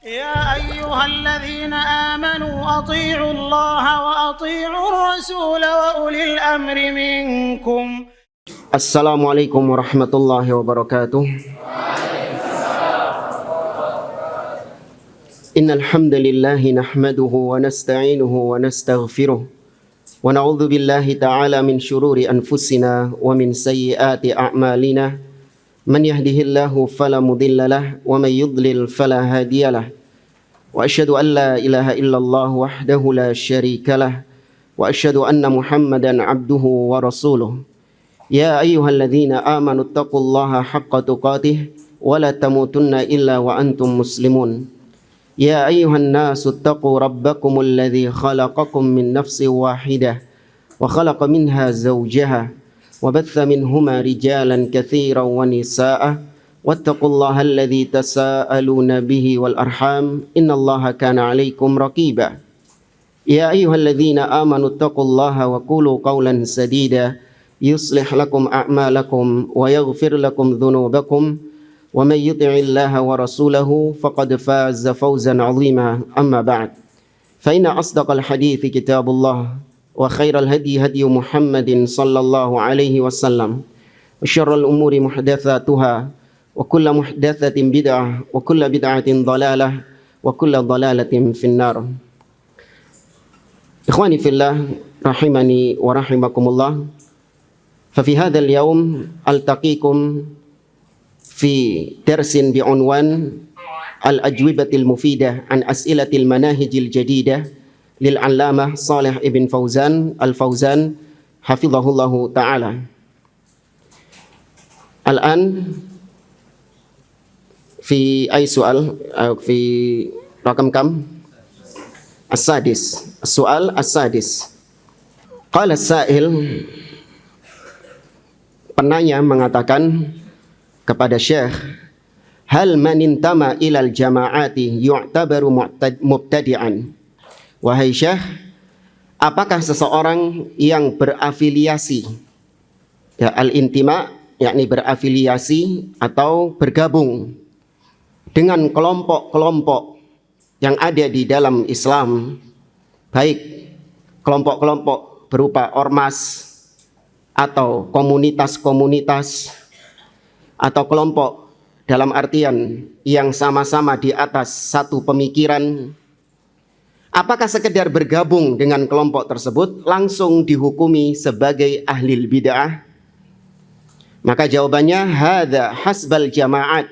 يا أيها الذين آمنوا أطيعوا الله وأطيعوا الرسول وأولي الأمر منكم. السلام عليكم ورحمة الله وبركاته. إن الحمد لله نحمده ونستعينه ونستغفره ونعوذ بالله تعالى من شرور أنفسنا ومن سيئات أعمالنا. من يهده الله فلا مضل له ومن يضلل فلا هادي له وأشهد أن لا إله إلا الله وحده لا شريك له وأشهد أن محمدا عبده ورسوله. يا أيها الذين آمنوا اتقوا الله حق تقاته ولا تموتن إلا وأنتم مسلمون. يا أيها الناس اتقوا ربكم الذي خلقكم من نفس واحدة وخلق منها زوجها وبث منهما رجالا كثيرا ونساء واتقوا الله الذي تساءلون به والأرحام إن الله كان عليكم رقيبا. يا أيها الذين آمنوا اتقوا الله وقولوا قولا سديدا يصلح لكم أعمالكم ويغفر لكم ذنوبكم ومن يطع الله ورسوله فقد فاز فوزا عظيما. أما بعد فإن أصدق الحديث كتاب الله وخير الهدي هدي محمد صلى الله عليه وسلم وشر الأمور محدثاتها وكل محدثة بدعة وكل بدعة ضلالة وكل ضلالة في النار. إخواني في الله رحمني ورحمكم الله. ففي هذا اليوم ألتقيكم في درس بعنوان الأجوبة المفيدة عن أسئلة المناهج الجديدة للعلامة صالح ابن فوزان الفوزان حفظه الله تعالى. الآن في أي سؤال في رقم كم؟ السادس. السؤال السادس. قال السائل, penanya mengatakan kepada Syekh, hal man intama ilal jama'ati yu'tabaru mubtadi'an. Wahai Syekh, apakah seseorang yang berafiliasi, ya, al-intima yakni berafiliasi atau bergabung dengan kelompok-kelompok yang ada di dalam Islam, baik kelompok-kelompok berupa ormas atau komunitas-komunitas atau kelompok dalam artian yang sama-sama di atas satu pemikiran, apakah sekedar bergabung dengan kelompok tersebut langsung dihukumi sebagai ahlil bid'ah? Maka jawabannya hadza hasbal jama'at.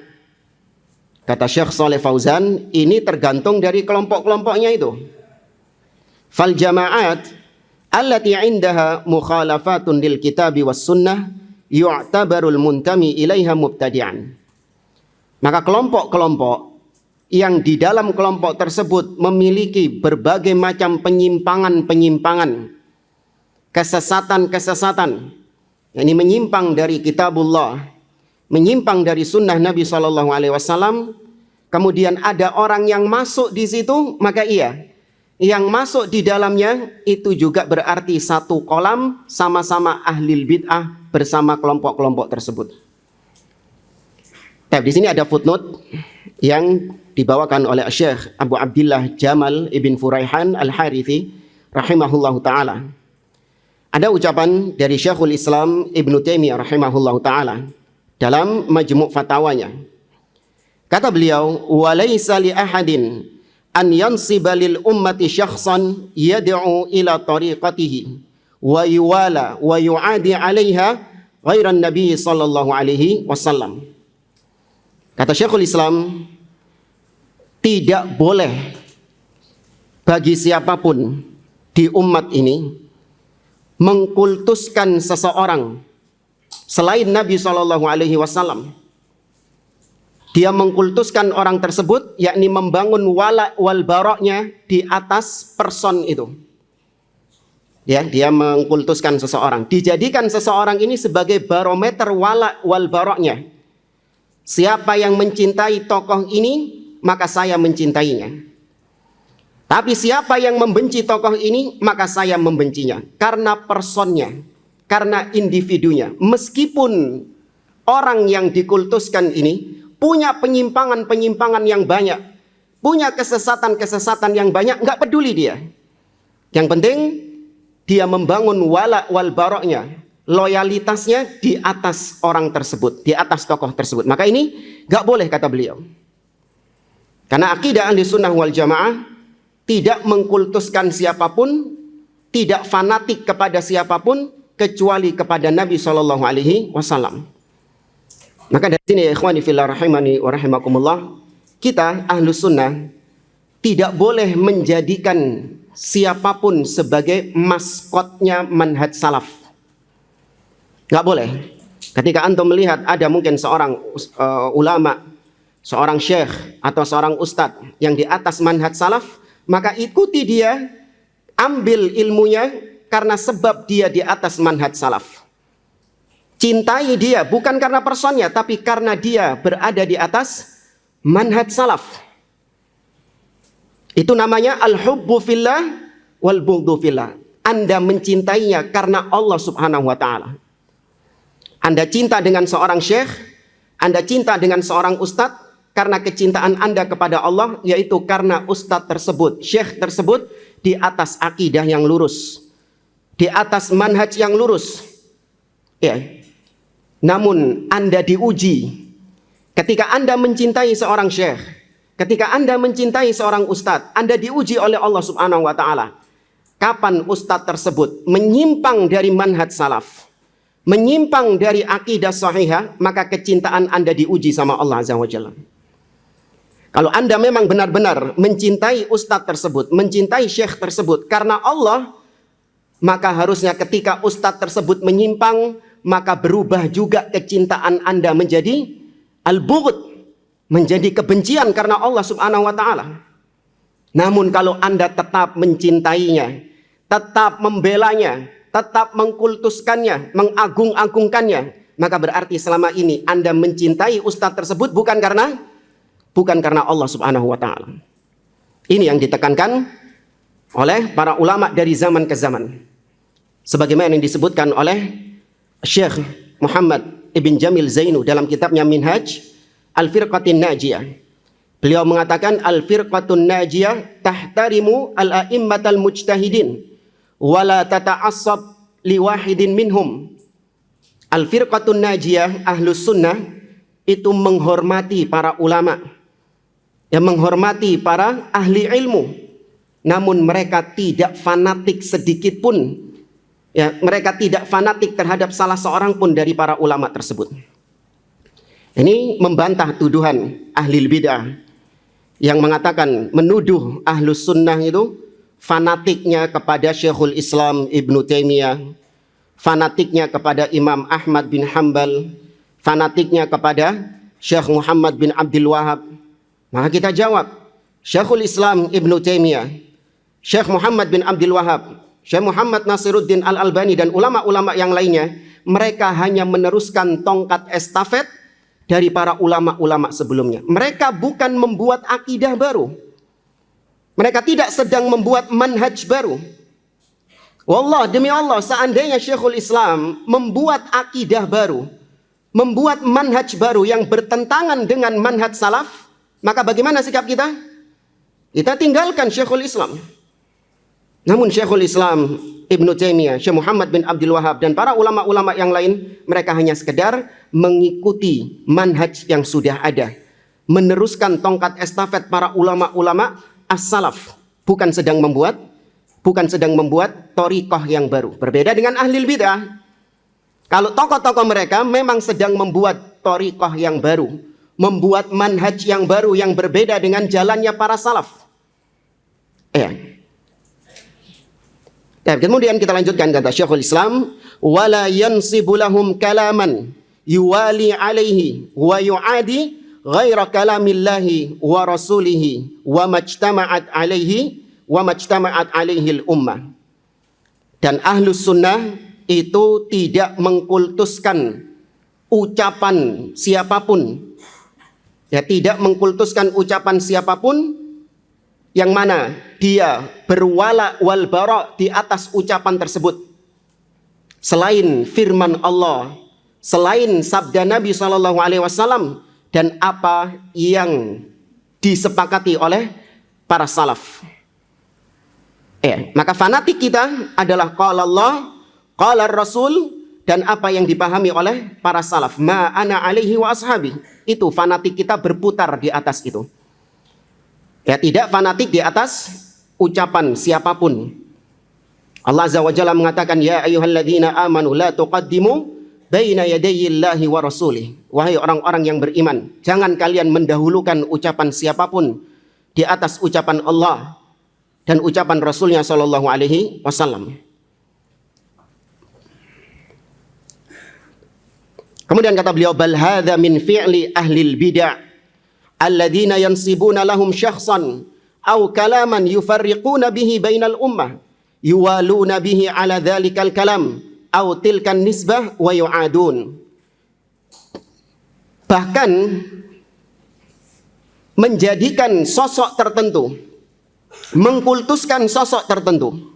Kata Syekh Shalih Fauzan, ini tergantung dari kelompok-kelompoknya itu. Fal jama'at allati 'indaha mukhalafatun lil kitabi was sunnah yu'tabarul muntami ilaiha mubtadi'an. Maka kelompok-kelompok yang di dalam kelompok tersebut memiliki berbagai macam penyimpangan-penyimpangan, kesesatan-kesesatan, yakni menyimpang dari kitabullah, menyimpang dari sunnah Nabi SAW, kemudian ada orang yang masuk di situ, maka iya, yang masuk di dalamnya itu juga berarti satu kolam, sama-sama ahlil bid'ah bersama kelompok-kelompok tersebut. Di sini ada footnote yang dibawakan oleh Syekh Abu Abdillah Jamal ibn Furaihan al-Harithi rahimahullahu ta'ala. Ada ucapan dari Syekhul Islam Ibn Taimiyah rahimahullahu ta'ala dalam majmu' fatawanya. Kata beliau, walaysa li ahadin an yansiba lil ummati syakhsan yad'u ila tariqatihi wa yuwala wa yu'adi 'alaiha ghairan nabi sallallahu alaihi wasallam. Kata Syekhul Islam, tidak boleh bagi siapapun di umat ini mengkultuskan seseorang selain Nabi SAW. Dia mengkultuskan orang tersebut, yakni membangun wala wal baroknya di atas person itu. Ya, dia mengkultuskan seseorang, dijadikan seseorang ini sebagai barometer wala wal baroknya. Siapa yang mencintai tokoh ini, maka saya mencintainya. Tapi siapa yang membenci tokoh ini, maka saya membencinya. Karena personnya, karena individunya. Meskipun orang yang dikultuskan ini punya penyimpangan-penyimpangan yang banyak, punya kesesatan-kesesatan yang banyak, nggak peduli dia. Yang penting dia membangun wala wal baroknya, loyalitasnya di atas orang tersebut, di atas tokoh tersebut. Maka ini nggak boleh, kata beliau. Karena akidah ahli sunnah wal jamaah tidak mengkultuskan siapapun, tidak fanatik kepada siapapun kecuali kepada Nabi Shallallahu Alaihi Wasallam. Maka dari sini, ikhwani fillah rahimani wa rahimakumullah, kita ahlu sunnah tidak boleh menjadikan siapapun sebagai maskotnya manhaj salaf. Nggak boleh. Ketika antum melihat ada mungkin seorang ulama, seorang syekh atau seorang ustadz yang di atas manhaj salaf, maka ikuti dia, ambil ilmunya karena sebab dia di atas manhaj salaf. Cintai dia bukan karena personnya, tapi karena dia berada di atas manhaj salaf. Itu namanya al-hubbu fillah wal bughdhu fillah. Anda mencintainya karena Allah Subhanahu wa taala. Anda cinta dengan seorang syekh, Anda cinta dengan seorang ustadz karena kecintaan Anda kepada Allah, yaitu karena ustadz tersebut, syekh tersebut di atas akidah yang lurus, di atas manhaj yang lurus. Ya. Namun Anda diuji ketika Anda mencintai seorang syekh, ketika Anda mencintai seorang ustadz, Anda diuji oleh Allah Subhanahu wa taala. Kapan ustadz tersebut menyimpang dari manhaj salaf, menyimpang dari akidah sahihah, maka kecintaan Anda diuji sama Allah Azza wa Jalla. Kalau Anda memang benar-benar mencintai ustadz tersebut, mencintai syekh tersebut karena Allah, maka harusnya ketika ustadz tersebut menyimpang, maka berubah juga kecintaan Anda menjadi al-bughd, menjadi kebencian karena Allah Subhanahu wa taala. Namun kalau Anda tetap mencintainya, tetap membelanya, tetap mengkultuskannya, mengagung-agungkannya, maka berarti selama ini Anda mencintai ustadz tersebut bukan karena Allah Subhanahu wa taala. Ini yang ditekankan oleh para ulama dari zaman ke zaman. Sebagaimana yang disebutkan oleh Syekh Muhammad Ibn Jamil Zainu dalam kitabnya Minhaj Al-Firqatin Najiyah. Beliau mengatakan Al-Firqatun Najiyah tahtarimu al-a'immatal mujtahidin wala tata'assab liwahidin minhum. Al-Firqatun Najiyah, Ahlus Sunnah, itu menghormati para ulama, yang menghormati para ahli ilmu, namun mereka tidak fanatik sedikit pun. Ya, mereka tidak fanatik terhadap salah seorang pun dari para ulama tersebut. Ini membantah tuduhan ahli bidah yang mengatakan, menuduh Ahlus Sunnah itu fanatiknya kepada Syekhul Islam Ibnu Taimiyah, fanatiknya kepada Imam Ahmad bin Hanbal, fanatiknya kepada Syekh Muhammad bin Abdul Wahab. Maka kita jawab, Syekhul Islam Ibnu Taimiyah, Syekh Muhammad bin Abdul Wahab, Syekh Muhammad Nasiruddin Al-Albani dan ulama-ulama yang lainnya, mereka hanya meneruskan tongkat estafet dari para ulama-ulama sebelumnya. Mereka bukan membuat akidah baru. Mereka tidak sedang membuat manhaj baru. Wallah, demi Allah, seandainya Syekhul Islam membuat akidah baru, membuat manhaj baru yang bertentangan dengan manhaj salaf, maka bagaimana sikap kita? Kita tinggalkan Syekhul Islam. Namun Syekhul Islam Ibnu Taimiyah, Syekh Muhammad bin Abdul Wahab dan para ulama-ulama yang lain, mereka hanya sekedar mengikuti manhaj yang sudah ada, meneruskan tongkat estafet para ulama-ulama as-salaf, bukan sedang membuat thariqah yang baru. Berbeda dengan ahli bidah. Kalau tokoh-tokoh mereka memang sedang membuat thariqah yang baru, membuat manhaj yang baru yang berbeda dengan jalannya para salaf. Kemudian kita lanjutkan, kata Syekhul Islam, wala yansibu lahum kalaman yuwali alaihi wa yu'adi ghaira kalamillahi wa rasulihi wa majtama'at alaihi al-ummah. Dan Ahlus Sunnah itu tidak mengkultuskan ucapan siapapun, ya, tidak mengkultuskan ucapan siapapun yang mana dia berwala wal bara di atas ucapan tersebut, selain firman Allah, selain sabda Nabi SAW, dan apa yang disepakati oleh para salaf. Maka fanatik kita adalah qala Allah, qala Rasul, dan apa yang dipahami oleh para salaf. Ma ana alaihi wa ashabi. Itu fanatik kita berputar di atas itu. Tidak fanatik di atas ucapan siapapun. Allah Azza wa Jalla mengatakan, ya ayyuhalladzina amanu la tuqaddimu baina yadayillahi wa rasulih. Wahai orang-orang yang beriman, jangan kalian mendahulukan ucapan siapapun di atas ucapan Allah dan ucapan Rasulnya sallallahu alaihi wasallam. Kemudian kata beliau, bal hadza min fi'li ahlil bid'ah alladzina yansibuna lahum syakhsan aw kalaman yufarriquna bihi bainal ummah yuwaluna bihi ala dzalikal kalam aw tilkan nisbah wa yu'adun. Bahkan menjadikan sosok tertentu, mengkultuskan sosok tertentu,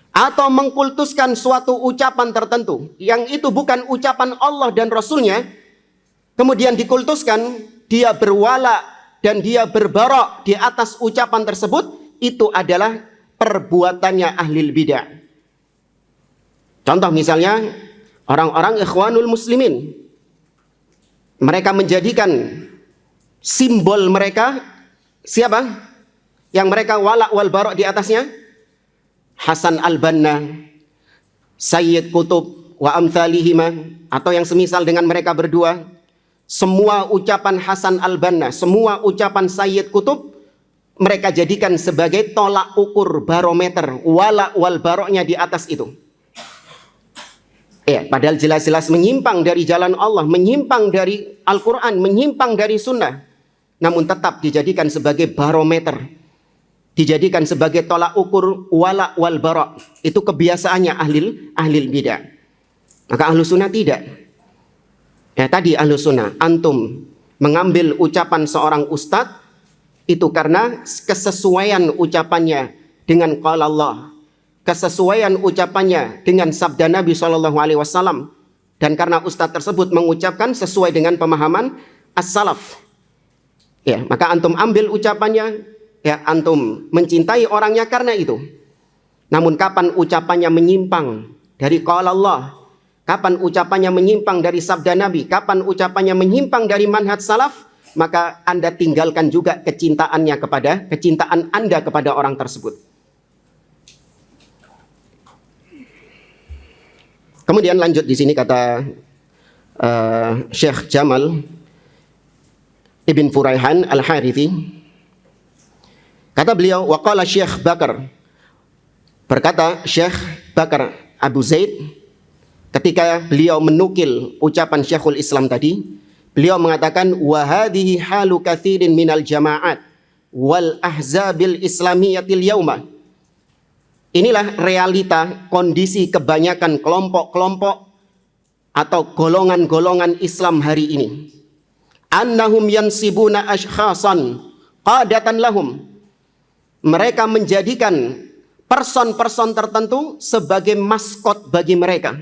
atau mengkultuskan suatu ucapan tertentu yang itu bukan ucapan Allah dan Rasulnya, kemudian dikultuskan, dia berwala dan dia berbarok di atas ucapan tersebut, itu adalah perbuatannya ahlil bid'ah. Contoh misalnya orang-orang ikhwanul muslimin, mereka menjadikan simbol mereka siapa? Yang mereka wala wal barok di atasnya? Hasan al-Banna, Sayyid Qutb wa amthalihima, atau yang semisal dengan mereka berdua. Semua ucapan Hasan al-Banna, semua ucapan Sayyid Qutb mereka jadikan sebagai tolak ukur barometer wala wal baroknya di atas itu. Padahal jelas-jelas menyimpang dari jalan Allah, menyimpang dari Al-Quran, menyimpang dari sunnah, namun tetap dijadikan sebagai barometer, dijadikan sebagai tolak ukur wala wal bara. Itu kebiasaannya ahlil bid'ah. Maka ahlu sunnah tidak. Tadi ahlu sunnah, antum mengambil ucapan seorang ustadz itu karena kesesuaian ucapannya dengan qala Allah, kesesuaian ucapannya dengan sabda Nabi SAW, dan karena ustadz tersebut mengucapkan sesuai dengan pemahaman as-salaf, maka antum ambil ucapannya. Antum mencintai orangnya karena itu. Namun kapan ucapannya menyimpang dari qala Allah, kapan ucapannya menyimpang dari sabda Nabi, kapan ucapannya menyimpang dari manhaj salaf, maka Anda tinggalkan juga kecintaan Anda kepada orang tersebut. Kemudian lanjut di sini kata Syekh Jamal Ibn Furaihan Al-Harithi. Kata beliau, waqala Syekh Bakar, berkata Syekh Bakar Abu Zaid ketika beliau menukil ucapan Syekhul Islam tadi, beliau mengatakan, wa hadhihi halu katsirin minal jama'at wal ahzabil islamiyatil yauma. Inilah realita kondisi kebanyakan kelompok-kelompok atau golongan-golongan Islam hari ini. Annahum yansibuna ashkhasan qadatan lahum. Mereka menjadikan person-person tertentu sebagai maskot bagi mereka,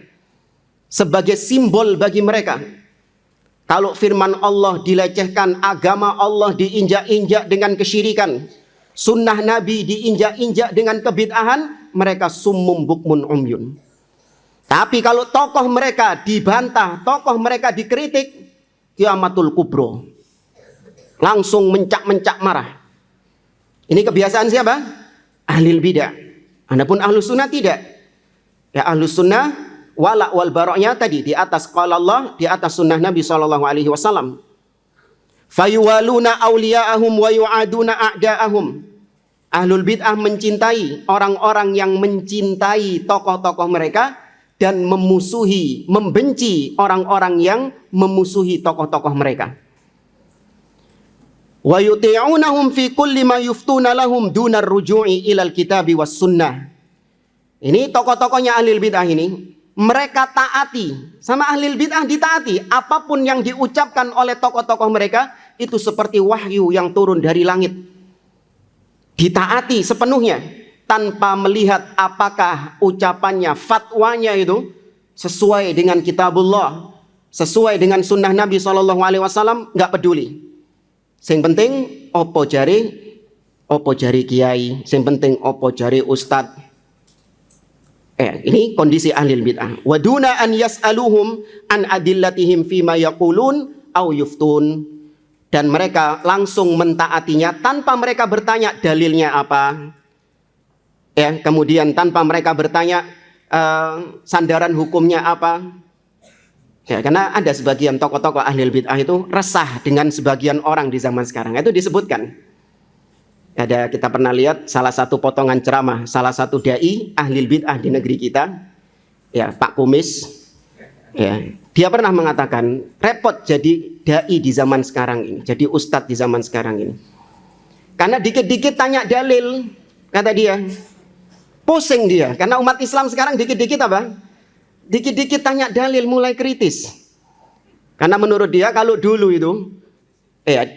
sebagai simbol bagi mereka. Kalau firman Allah dilecehkan, agama Allah diinjak-injak dengan kesyirikan, sunnah Nabi diinjak-injak dengan kebid'ahan, mereka summum bukmun umyun. Tapi kalau tokoh mereka dibantah, tokoh mereka dikritik, kiamatul kubro, langsung mencak-mencak marah. Ini kebiasaan siapa? Ahlil bid'ah. Adapun ahlu sunnah tidak. Ahlu sunnah wala wal baroknya tadi di atas qala Allah, di atas sunnah Nabi SAW. Fayuwaluna awliya'ahum wa yu'aduna a'da'ahum. Ahlul bid'ah mencintai orang-orang yang mencintai tokoh-tokoh mereka dan memusuhi, membenci orang-orang yang memusuhi tokoh-tokoh mereka. Wa yuti'unahum fi kulli ma yuftuna lahum dunar ruju'i ilal kitabi was sunnah. Ini tokoh-tokohnya ahlil bid'ah ini, mereka taati, sama ahlil bid'ah ditaati. Apapun yang diucapkan oleh tokoh-tokoh mereka itu seperti wahyu yang turun dari langit, ditaati sepenuhnya tanpa melihat apakah ucapannya, fatwanya itu sesuai dengan kitabullah, sesuai dengan sunnah Nabi SAW, nggak peduli. Sing penting opo jari kiai, sing penting opo jari ustad. Ini kondisi ahli bid'ah. Waduna an yas'aluhum an adillatihim fima yaqulun au yuftun. Dan mereka langsung mentaatinya tanpa mereka bertanya dalilnya apa. Kemudian tanpa mereka bertanya sandaran hukumnya apa. Karena ada sebagian tokoh-tokoh ahli bid'ah itu resah dengan sebagian orang di zaman sekarang. Itu disebutkan. Kita pernah lihat salah satu potongan ceramah salah satu dai ahli bid'ah di negeri kita, Pak Kumis, dia pernah mengatakan repot jadi dai di zaman sekarang ini, jadi ustadz di zaman sekarang ini, karena dikit-dikit tanya dalil, kata dia, pusing dia, karena umat Islam sekarang dikit-dikit apa? Dikit-dikit tanya dalil mulai kritis, karena menurut dia kalau dulu itu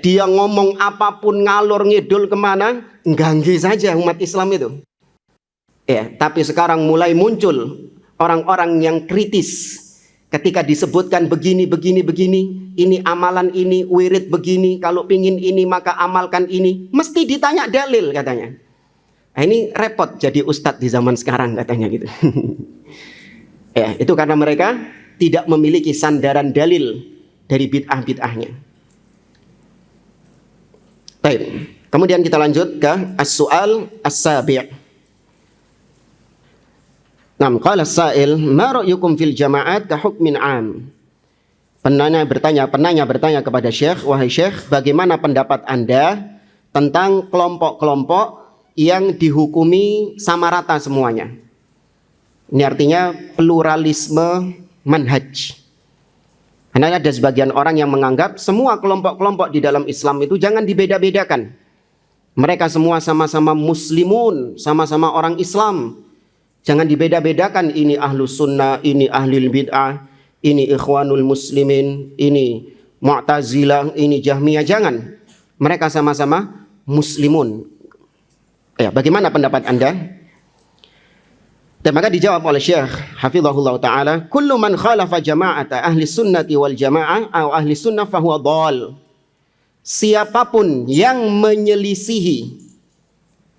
dia ngomong apapun ngalor ngidul kemana, ganggu saja umat Islam itu. Tapi sekarang mulai muncul orang-orang yang kritis. Ketika disebutkan begini, ini amalan ini, wirid begini, kalau pingin ini maka amalkan ini. Mesti ditanya dalil katanya. Ini repot jadi ustadz di zaman sekarang katanya gitu. Itu karena mereka tidak memiliki sandaran dalil dari bid'ah-bid'ahnya. Baik. Kemudian kita lanjut ke as-su'al as-sabi'. Qala as-sa'il, ma ra'yukum fil jama'at ka hukmin 'am? Penanya bertanya kepada Syekh, wahai Syekh, bagaimana pendapat Anda tentang kelompok-kelompok yang dihukumi sama rata semuanya? Ini artinya pluralisme manhaj. Karena ada sebagian orang yang menganggap semua kelompok-kelompok di dalam Islam itu jangan dibeda-bedakan. Mereka semua sama-sama muslimun, sama-sama orang Islam. Jangan dibeda-bedakan, ini ahlus sunnah, ini ahlul bid'ah, ini ikhwanul muslimin, ini mu'tazilah, ini jahmiyah. Jangan. Mereka sama-sama muslimun. Bagaimana pendapat Anda? Dan maka dijawab oleh Syekh hafizahullah ta'ala, kullu man khalafa jama'ata ahli sunnati wal jama'ah atau ahli sunnah fahuwa dhal. Siapapun yang menyelisihi,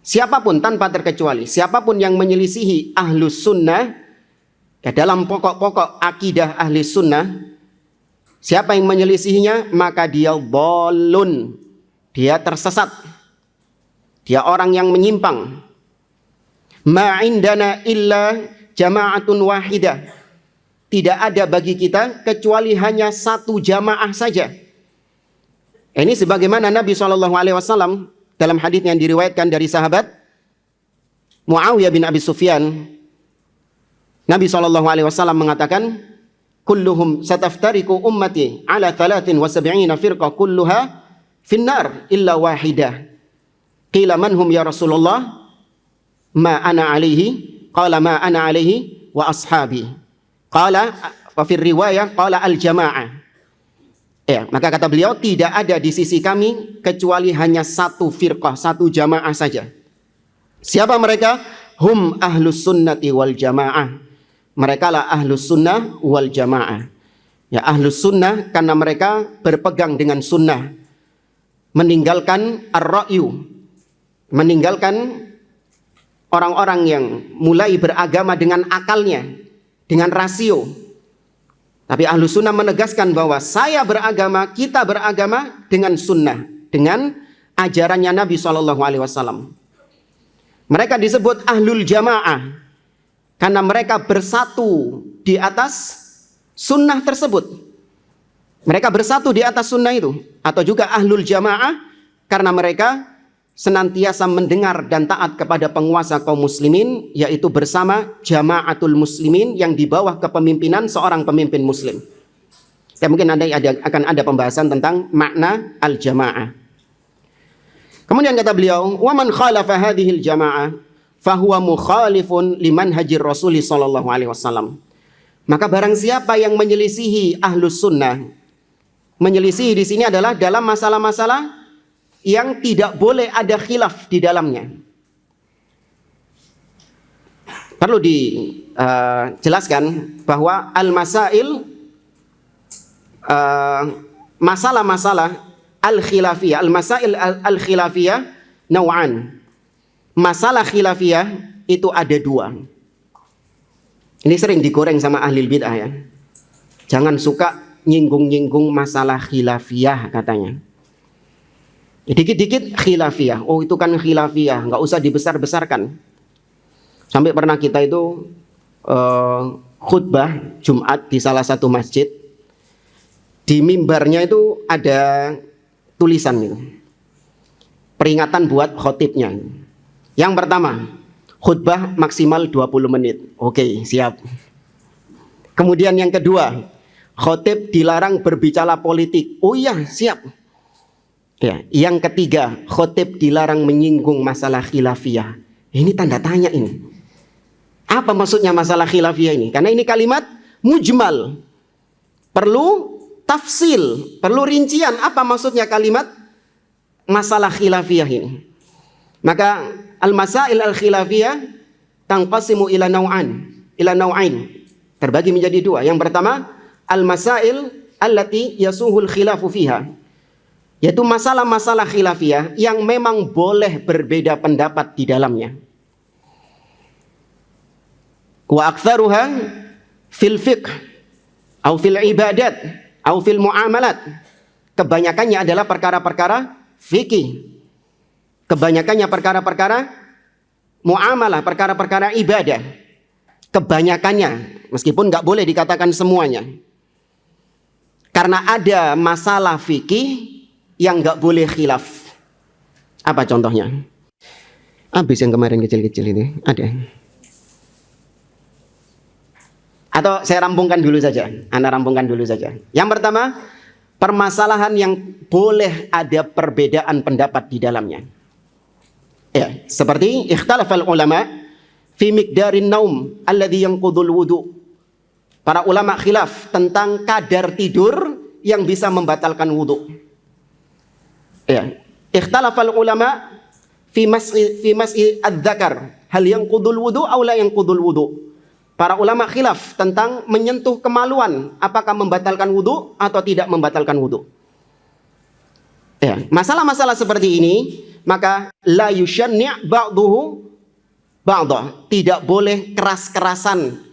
siapapun tanpa terkecuali, siapapun yang menyelisihi ahlus sunnah dalam pokok-pokok akidah ahli sunnah, siapa yang menyelisihinya maka dia dhalun, dia tersesat, dia orang yang menyimpang. Ma indana illa jama'atun wahidah. Tidak ada bagi kita kecuali hanya satu jamaah saja. Ini sebagaimana Nabi SAW dalam hadis yang diriwayatkan dari sahabat Muawiyah bin Abi Sufyan, Nabi SAW mengatakan, kulluhum sataftariku ummati ala 73 firqah kulluha finnar illa wahidah. Qila man hum ya Rasulullah? Ma ana alaihi, qala ma ana alaihi wa ashabi. Qala wa fi riwayah qala al jamaah. Maka kata beliau, tidak ada di sisi kami kecuali hanya satu firqah, satu jamaah saja. Siapa mereka? Hum ahlus sunnati wal jamaah. Mereka lah ahlus sunnah wal jamaah. Ahlus sunnah karena mereka berpegang dengan sunnah, meninggalkan ar-ra'yu, meninggalkan orang-orang yang mulai beragama dengan akalnya, dengan rasio. Tapi ahlu sunnah menegaskan bahwa saya beragama, kita beragama dengan sunnah, dengan ajarannya Nabi SAW. Mereka disebut ahlul jamaah karena mereka bersatu di atas sunnah tersebut. Mereka bersatu di atas sunnah itu. Atau juga ahlul jamaah karena mereka senantiasa mendengar dan taat kepada penguasa kaum muslimin, yaitu bersama jamaatul muslimin yang di bawah kepemimpinan seorang pemimpin muslim. Mungkin akan ada pembahasan tentang makna al-jamaah. Kemudian kata beliau, wa man khalafa hadhil jamaah fahuwa mukhalifun liman hajir Rasul sallallahu alaihi wasallam. Maka barang siapa yang menyelisihi ahlus sunnah, menyelisihi di sini adalah dalam masalah-masalah yang tidak boleh ada khilaf di dalamnya. Perlu dijelaskan bahwa al-masail, masalah-masalah al-khilafiyah, al-masail al-khilafiyah naw'an. Masalah khilafiyah itu ada dua. Ini sering digoreng sama ahli bid'ah ya. Jangan suka nyinggung-nyinggung masalah khilafiyah katanya. Dikit-dikit khilafiyah. Oh itu kan khilafiyah, nggak usah dibesar-besarkan. Sampai pernah kita itu khutbah Jumat di salah satu masjid. Di mimbarnya itu ada tulisan gitu. Peringatan buat khotibnya. Yang pertama, khutbah maksimal 20 menit. Oke, siap. Kemudian yang kedua, khotib dilarang berbicara politik. Oh iya, siap. Ya, yang ketiga, khotib dilarang menyinggung masalah khilafiyah. Ini tanda tanya ini. Apa maksudnya masalah khilafiyah ini? Karena ini kalimat mujmal. Perlu tafsil, perlu rincian. Apa maksudnya kalimat masalah khilafiyah ini? Maka al-masail al-khilafiyah tanqasimu ila naw'ain. Terbagi menjadi dua. Yang pertama, al-masail allati yasuhul khilafu fiha. Yaitu masalah-masalah khilafiyah yang memang boleh berbeda pendapat di dalamnya. Wa aktsaruha fil fiqh atau fil ibadat atau fil muamalat. Kebanyakannya adalah perkara-perkara fikih. Kebanyakannya perkara-perkara muamalah, perkara-perkara ibadah. Kebanyakannya, meskipun nggak boleh dikatakan semuanya. Karena ada masalah fikih yang nggak boleh khilaf. Apa contohnya? Habis yang kemarin kecil-kecil ini ada. Atau saya rampungkan dulu saja. Anda rampungkan dulu saja. Yang pertama, permasalahan yang boleh ada perbedaan pendapat di dalamnya. Ya, seperti ikhtalafal ulama fi miqdarin naum alladhi yanqudul wudu. Para ulama khilaf tentang kadar tidur yang bisa membatalkan wudu. Ya, ikhtalafal ulama fi mas'i adzakar hal yanqudul wudu aw la yanqudul wudu. Para ulama khilaf tentang menyentuh kemaluan, apakah membatalkan wudu atau tidak membatalkan wudu. Ya, masalah-masalah seperti ini, maka la yushanni' ba'duhu ba'dah. Tidak boleh keras-kerasan,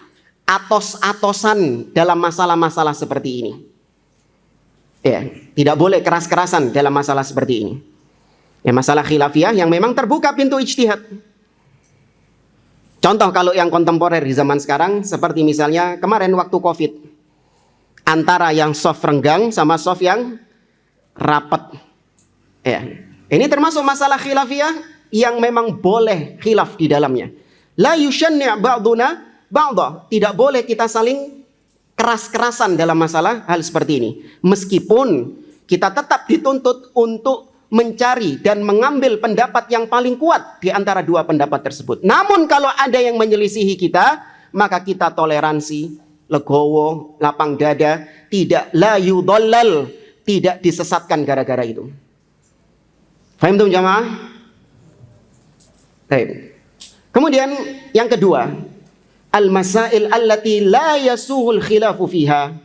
atos-atosan dalam masalah-masalah seperti ini. Ya, tidak boleh keras-kerasan dalam masalah seperti ini. Ya, masalah khilafiyah yang memang terbuka pintu ijtihad. Contoh kalau yang kontemporer di zaman sekarang, seperti misalnya kemarin waktu Covid, antara yang soft renggang sama soft yang rapat. Ya, ini termasuk masalah khilafiyah yang memang boleh khilaf di dalamnya. La yushanni' ba'duna ba'dah. Tidak boleh kita saling keras-kerasan dalam masalah hal seperti ini. Meskipun kita tetap dituntut untuk mencari dan mengambil pendapat yang paling kuat di antara dua pendapat tersebut. Namun kalau ada yang menyelisihi kita, maka kita toleransi, legowo, lapang dada, tidak la yudallal, tidak disesatkan gara-gara itu. Faham tuh jamaah? Baik. Kemudian yang kedua, al-masail allati la yasuhul khilafu fiha.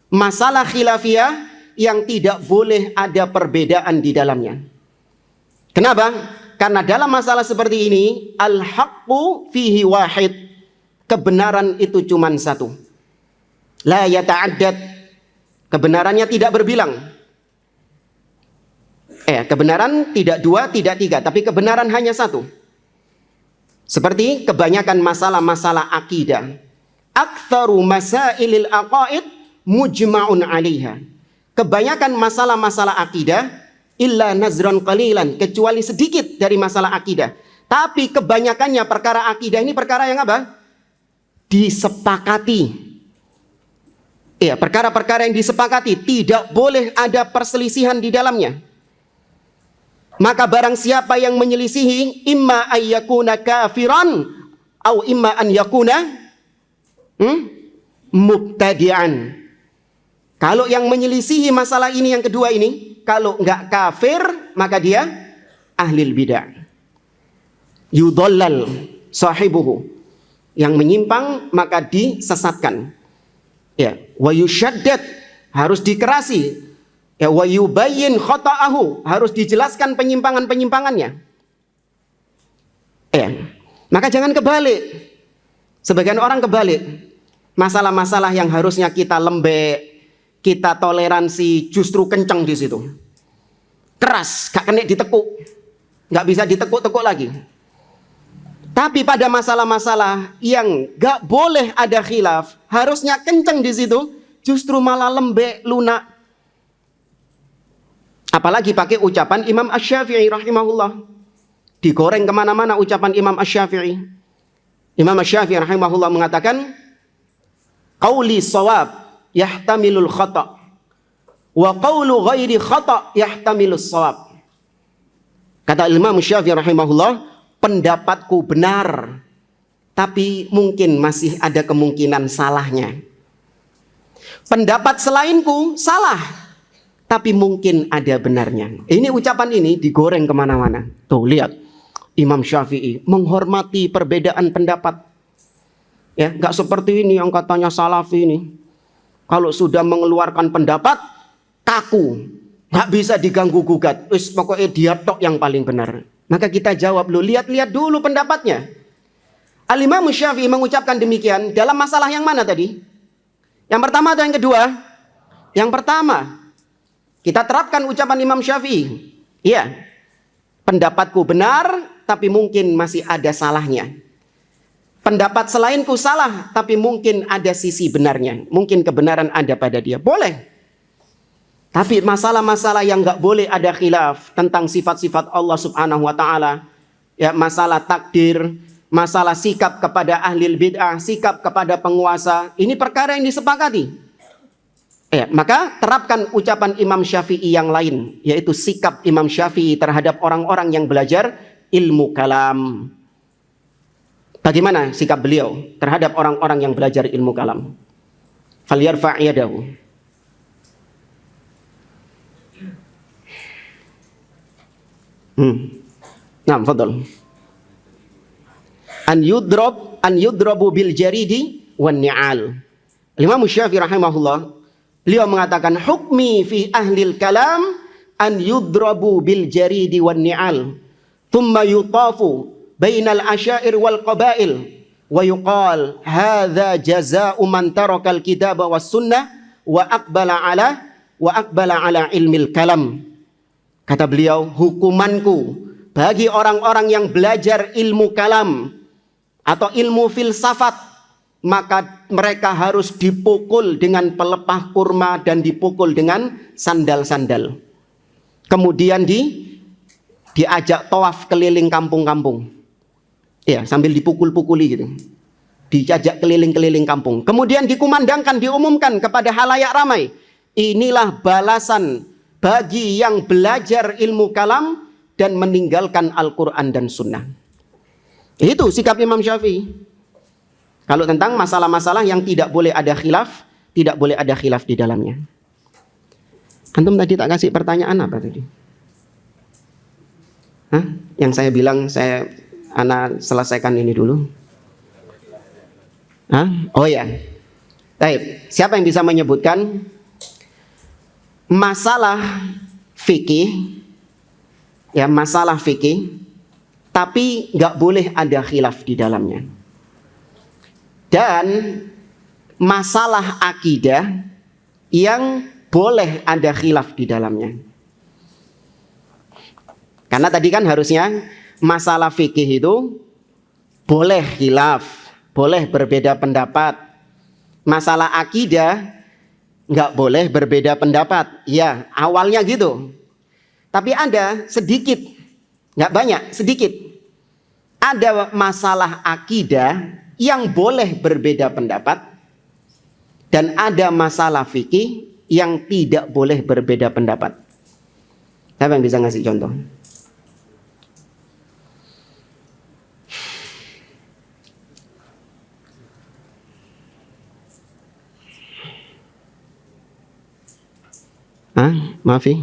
Masalah khilafiyah yang tidak boleh ada perbedaan di dalamnya. Kenapa? Karena dalam masalah seperti ini, al-haqqu fihi wahid. Kebenaran itu cuma satu. La yata'addad. Kebenarannya tidak berbilang. Kebenaran tidak dua, tidak tiga, tapi kebenaran hanya satu. Seperti kebanyakan masalah-masalah akidah. Aktsaru masailil aqaid mujma'un 'alaiha. Kebanyakan masalah-masalah akidah illa nazran qalilan, kecuali sedikit dari masalah akidah. Tapi kebanyakannya perkara akidah ini perkara yang apa? Disepakati. Ya, perkara-perkara yang disepakati, tidak boleh ada perselisihan di dalamnya. Maka barang siapa yang menyelisihi, imma ayyakuna kafiran atau imma an yakuna mubtadi'an. Kalau yang menyelisihi masalah ini yang kedua ini, kalau enggak kafir, maka dia ahlil bid'ah. Yudallal sahibuhu. Yang menyimpang maka disesatkan. Ya, wa yushaddad, harus dikerasi. Ya, wa yubayyin khata'ahu, harus dijelaskan penyimpangan-penyimpangannya. Ya. Maka jangan kebalik. Sebagian orang kebalik. Masalah-masalah yang harusnya kita lembek, kita toleransi, justru kenceng di situ. Keras, gak kena ditekuk. Gak bisa ditekuk-tekuk lagi. Tapi pada masalah-masalah yang gak boleh ada khilaf, harusnya kenceng di situ, justru malah lembek, lunak. Apalagi pakai ucapan Imam Asy-Syafi'i rahimahullah. Digoreng kemana-mana ucapan Imam Asy-Syafi'i. Imam Asy-Syafi'i rahimahullah mengatakan, qauli shawab yahtamilul khata' wa qaulu ghairi khata' yahtamilus shawab. Kata Imam Asy-Syafi'i rahimahullah, pendapatku benar, tapi mungkin masih ada kemungkinan salahnya. Pendapat selainku salah, tapi mungkin ada benarnya. Ini ucapan ini digoreng kemana-mana. Tuh lihat, Imam Syafi'i menghormati perbedaan pendapat. Ya, nggak seperti ini yang katanya Salafi ini. Kalau sudah mengeluarkan pendapat, kaku, nggak bisa diganggu gugat. Wis pokoknya dia tok yang paling benar. Maka kita jawab, lo lihat-lihat dulu pendapatnya. Al-Imam Syafi'i mengucapkan demikian dalam masalah yang mana tadi? Yang pertama atau yang kedua? Yang pertama. Kita terapkan ucapan Imam Syafi'i. Iya, pendapatku benar, tapi mungkin masih ada salahnya. Pendapat selainku salah, tapi mungkin ada sisi benarnya. Mungkin kebenaran ada pada dia. Boleh. Tapi masalah-masalah yang gak boleh ada khilaf tentang sifat-sifat Allah subhanahu wa ta'ala. Ya, masalah takdir, masalah sikap kepada ahli bid'ah, sikap kepada penguasa. Ini perkara yang disepakati. Ya, maka terapkan ucapan Imam Syafi'i yang lain, yaitu sikap Imam Syafi'i terhadap orang-orang yang belajar ilmu kalam. Bagaimana sikap beliau terhadap orang-orang yang belajar ilmu kalam? Falyarfa' yadahu. Nah, fadhal. An yudrabu bil jaridi wan ni'al. Imam Syafi'i rahimahullah, beliau mengatakan, hukmi fi ahlil kalam an yudrabu bil jaridi wan ni'al thumma yutafu bainal asyair wal qabail wa yuqal hadza jazaa'u man tarakal kitaba was sunnah wa aqbala ala ilmil kalam. Kata beliau, hukumanku bagi orang-orang yang belajar ilmu kalam atau ilmu filsafat, maka mereka harus dipukul dengan pelepah kurma dan dipukul dengan sandal-sandal. Kemudian diajak tawaf keliling kampung-kampung. Ya, sambil dipukul-pukuli gitu. Diajak keliling-keliling kampung. Kemudian dikumandangkan, diumumkan kepada halayak ramai. Inilah balasan bagi yang belajar ilmu kalam dan meninggalkan Al-Quran dan Sunnah. Itu sikap Imam Syafi'i. Kalau tentang masalah-masalah yang tidak boleh ada khilaf, tidak boleh ada khilaf di dalamnya. Antum tadi tak kasih pertanyaan apa tadi? Hah? Yang saya bilang ana selesaikan ini dulu. Hah? Oh ya. Baik, siapa yang bisa menyebutkan masalah fikih, ya masalah fikih, tapi nggak boleh ada khilaf di dalamnya. Dan masalah akidah yang boleh ada khilaf di dalamnya. Karena tadi kan harusnya masalah fikih itu boleh khilaf, boleh berbeda pendapat. Masalah akidah nggak boleh berbeda pendapat. Ya, awalnya gitu. Tapi ada sedikit, nggak banyak, sedikit. Ada masalah akidah yang boleh berbeda pendapat, dan ada masalah fikih yang tidak boleh berbeda pendapat. Siapa yang bisa ngasih contoh? Maafi?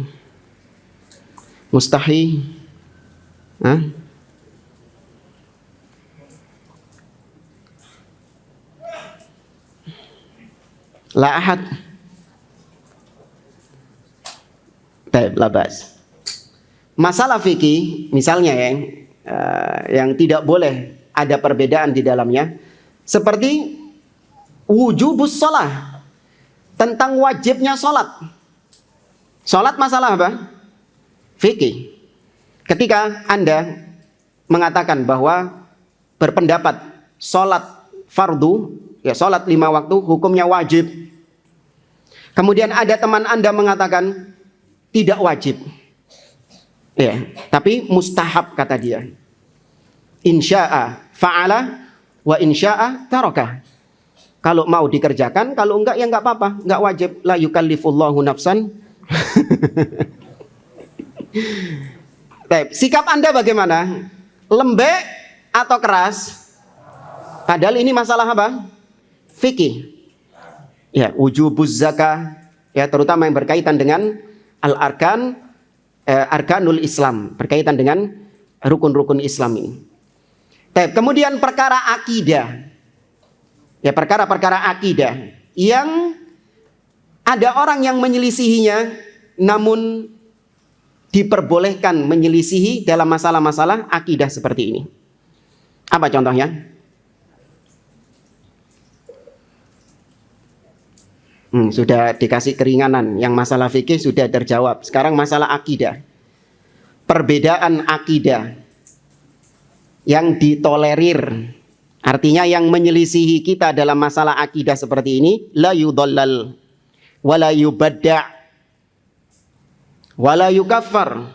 Mustahi? La ahad? Baik, labas. Masalah fikih misalnya yang tidak boleh ada perbedaan di dalamnya seperti wujubus shalah, tentang wajibnya salat. Salat masalah apa? Fikih. Ketika Anda mengatakan bahwa berpendapat salat fardu, ya salat 5 waktu hukumnya wajib. Kemudian ada teman Anda mengatakan tidak wajib. Ya, tapi mustahab kata dia. Insya'a fa'ala wa insya'a taraka. Kalau mau dikerjakan, kalau enggak ya enggak apa-apa, enggak wajib. La yukallifullahu nafsan. Baik, sikap Anda bagaimana? Lembek atau keras? Padahal ini masalah apa? Fikih. Ya, wujubuz zakah, ya terutama yang berkaitan dengan al-arkan, arkanul Islam, berkaitan dengan rukun-rukun Islam ini. Baik, kemudian perkara akidah. Ya, perkara-perkara akidah yang ada orang yang menyelisihinya, namun diperbolehkan menyelisihi dalam masalah-masalah akidah seperti ini. Apa contohnya? Sudah dikasih keringanan, yang masalah fikih sudah terjawab. Sekarang masalah akidah. Perbedaan akidah yang ditolerir, artinya yang menyelisihi kita dalam masalah akidah seperti ini, la yudallal wala yubadda' wala yukaffar.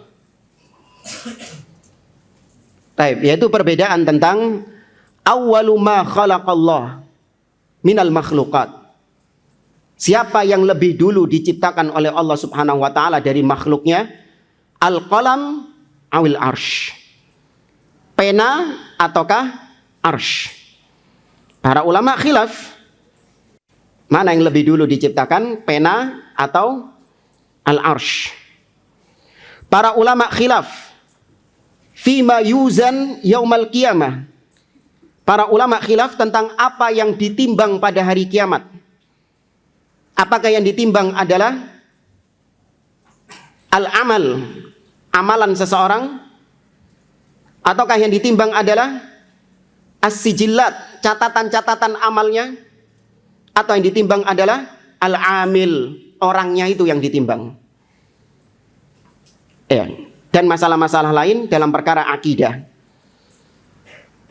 Yaitu perbedaan tentang awwalu ma khalaqallah minal makhluqat. Siapa yang lebih dulu diciptakan oleh Allah Subhanahu wa taala dari makhluknya? Al-qalam awil arsh. Pena ataukah arsh? Para ulama khilaf, mana yang lebih dulu diciptakan, pena atau al-arsh? Para ulama khilaf fima yuzan yaumal qiyamah. Para ulama khilaf tentang apa yang ditimbang pada hari kiamat. Apakah yang ditimbang adalah al-amal, amalan seseorang, ataukah yang ditimbang adalah as-sijillat, catatan-catatan amalnya, atau yang ditimbang adalah al-amil, orangnya itu yang ditimbang. Ya, dan masalah-masalah lain dalam perkara akidah.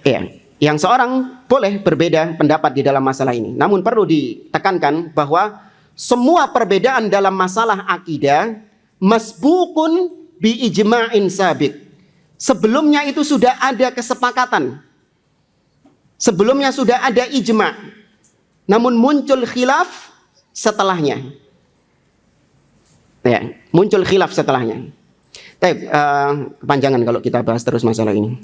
Ya, yang seorang boleh berbeda pendapat di dalam masalah ini. Namun perlu ditekankan bahwa semua perbedaan dalam masalah akidah masbukun bi ijma'in sabiq. Sebelumnya itu sudah ada kesepakatan. Sebelumnya sudah ada ijma'. Namun muncul khilaf setelahnya. Ya, muncul khilaf setelahnya. Kepanjangan kalau kita bahas terus masalah ini.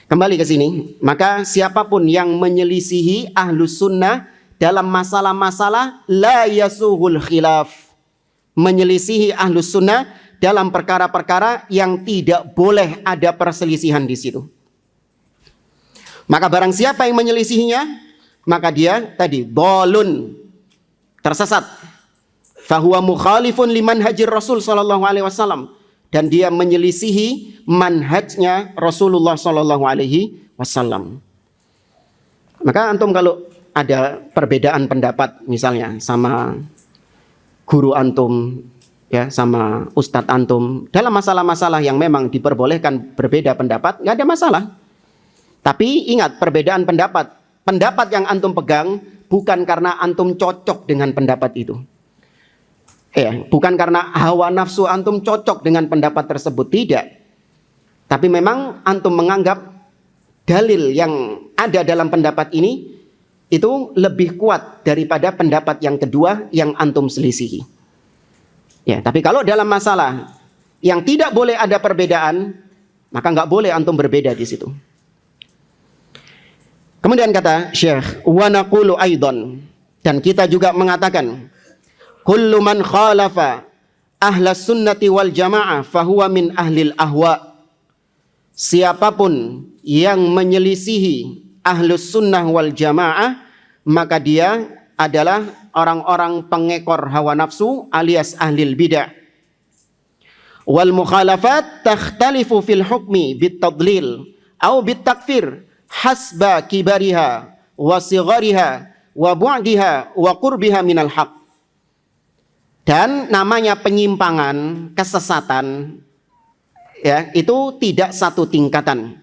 Kembali ke sini, maka siapapun yang menyelisihi ahlus sunnah dalam masalah-masalah la yasuhul khilaf, menyelisihi ahlus sunnah dalam perkara-perkara yang tidak boleh ada perselisihan di situ. Maka barang siapa yang menyelisihinya, maka dia tadi dhalun, tersesat. Fahuwa mukhalifun liman hajir Rasul sallallahu alaihi wasallam, dan dia menyelisihi manhajnya Rasulullah sallallahu alaihi wasallam. Maka antum kalau ada perbedaan pendapat misalnya sama guru antum, ya, sama ustadz antum dalam masalah-masalah yang memang diperbolehkan berbeda pendapat, nggak ada masalah. Tapi ingat, perbedaan pendapat yang antum pegang bukan karena antum cocok dengan pendapat itu. Ya, bukan karena hawa nafsu antum cocok dengan pendapat tersebut, tidak. Tapi memang antum menganggap dalil yang ada dalam pendapat ini itu lebih kuat daripada pendapat yang kedua yang antum selisihi. Ya, tapi kalau dalam masalah yang tidak boleh ada perbedaan, maka nggak boleh antum berbeda di situ. Kemudian kata Syekh, wa naqulu aidan, dan kita juga mengatakan, kullu man khalafa ahlas sunnati wal jamaah fahuwa min ahlil ahwa. Siapapun yang menyelisihi ahlus sunnah wal jamaah, maka dia adalah orang-orang pengekor hawa nafsu alias ahlil bidah. Wal mukhalafat takhtalifu fil hukmi bitadlil au bitakfir hasba kibariha wa sighariha wa bu'diha wa qurbiha minal haq. Dan namanya penyimpangan, kesesatan, ya, itu tidak satu tingkatan.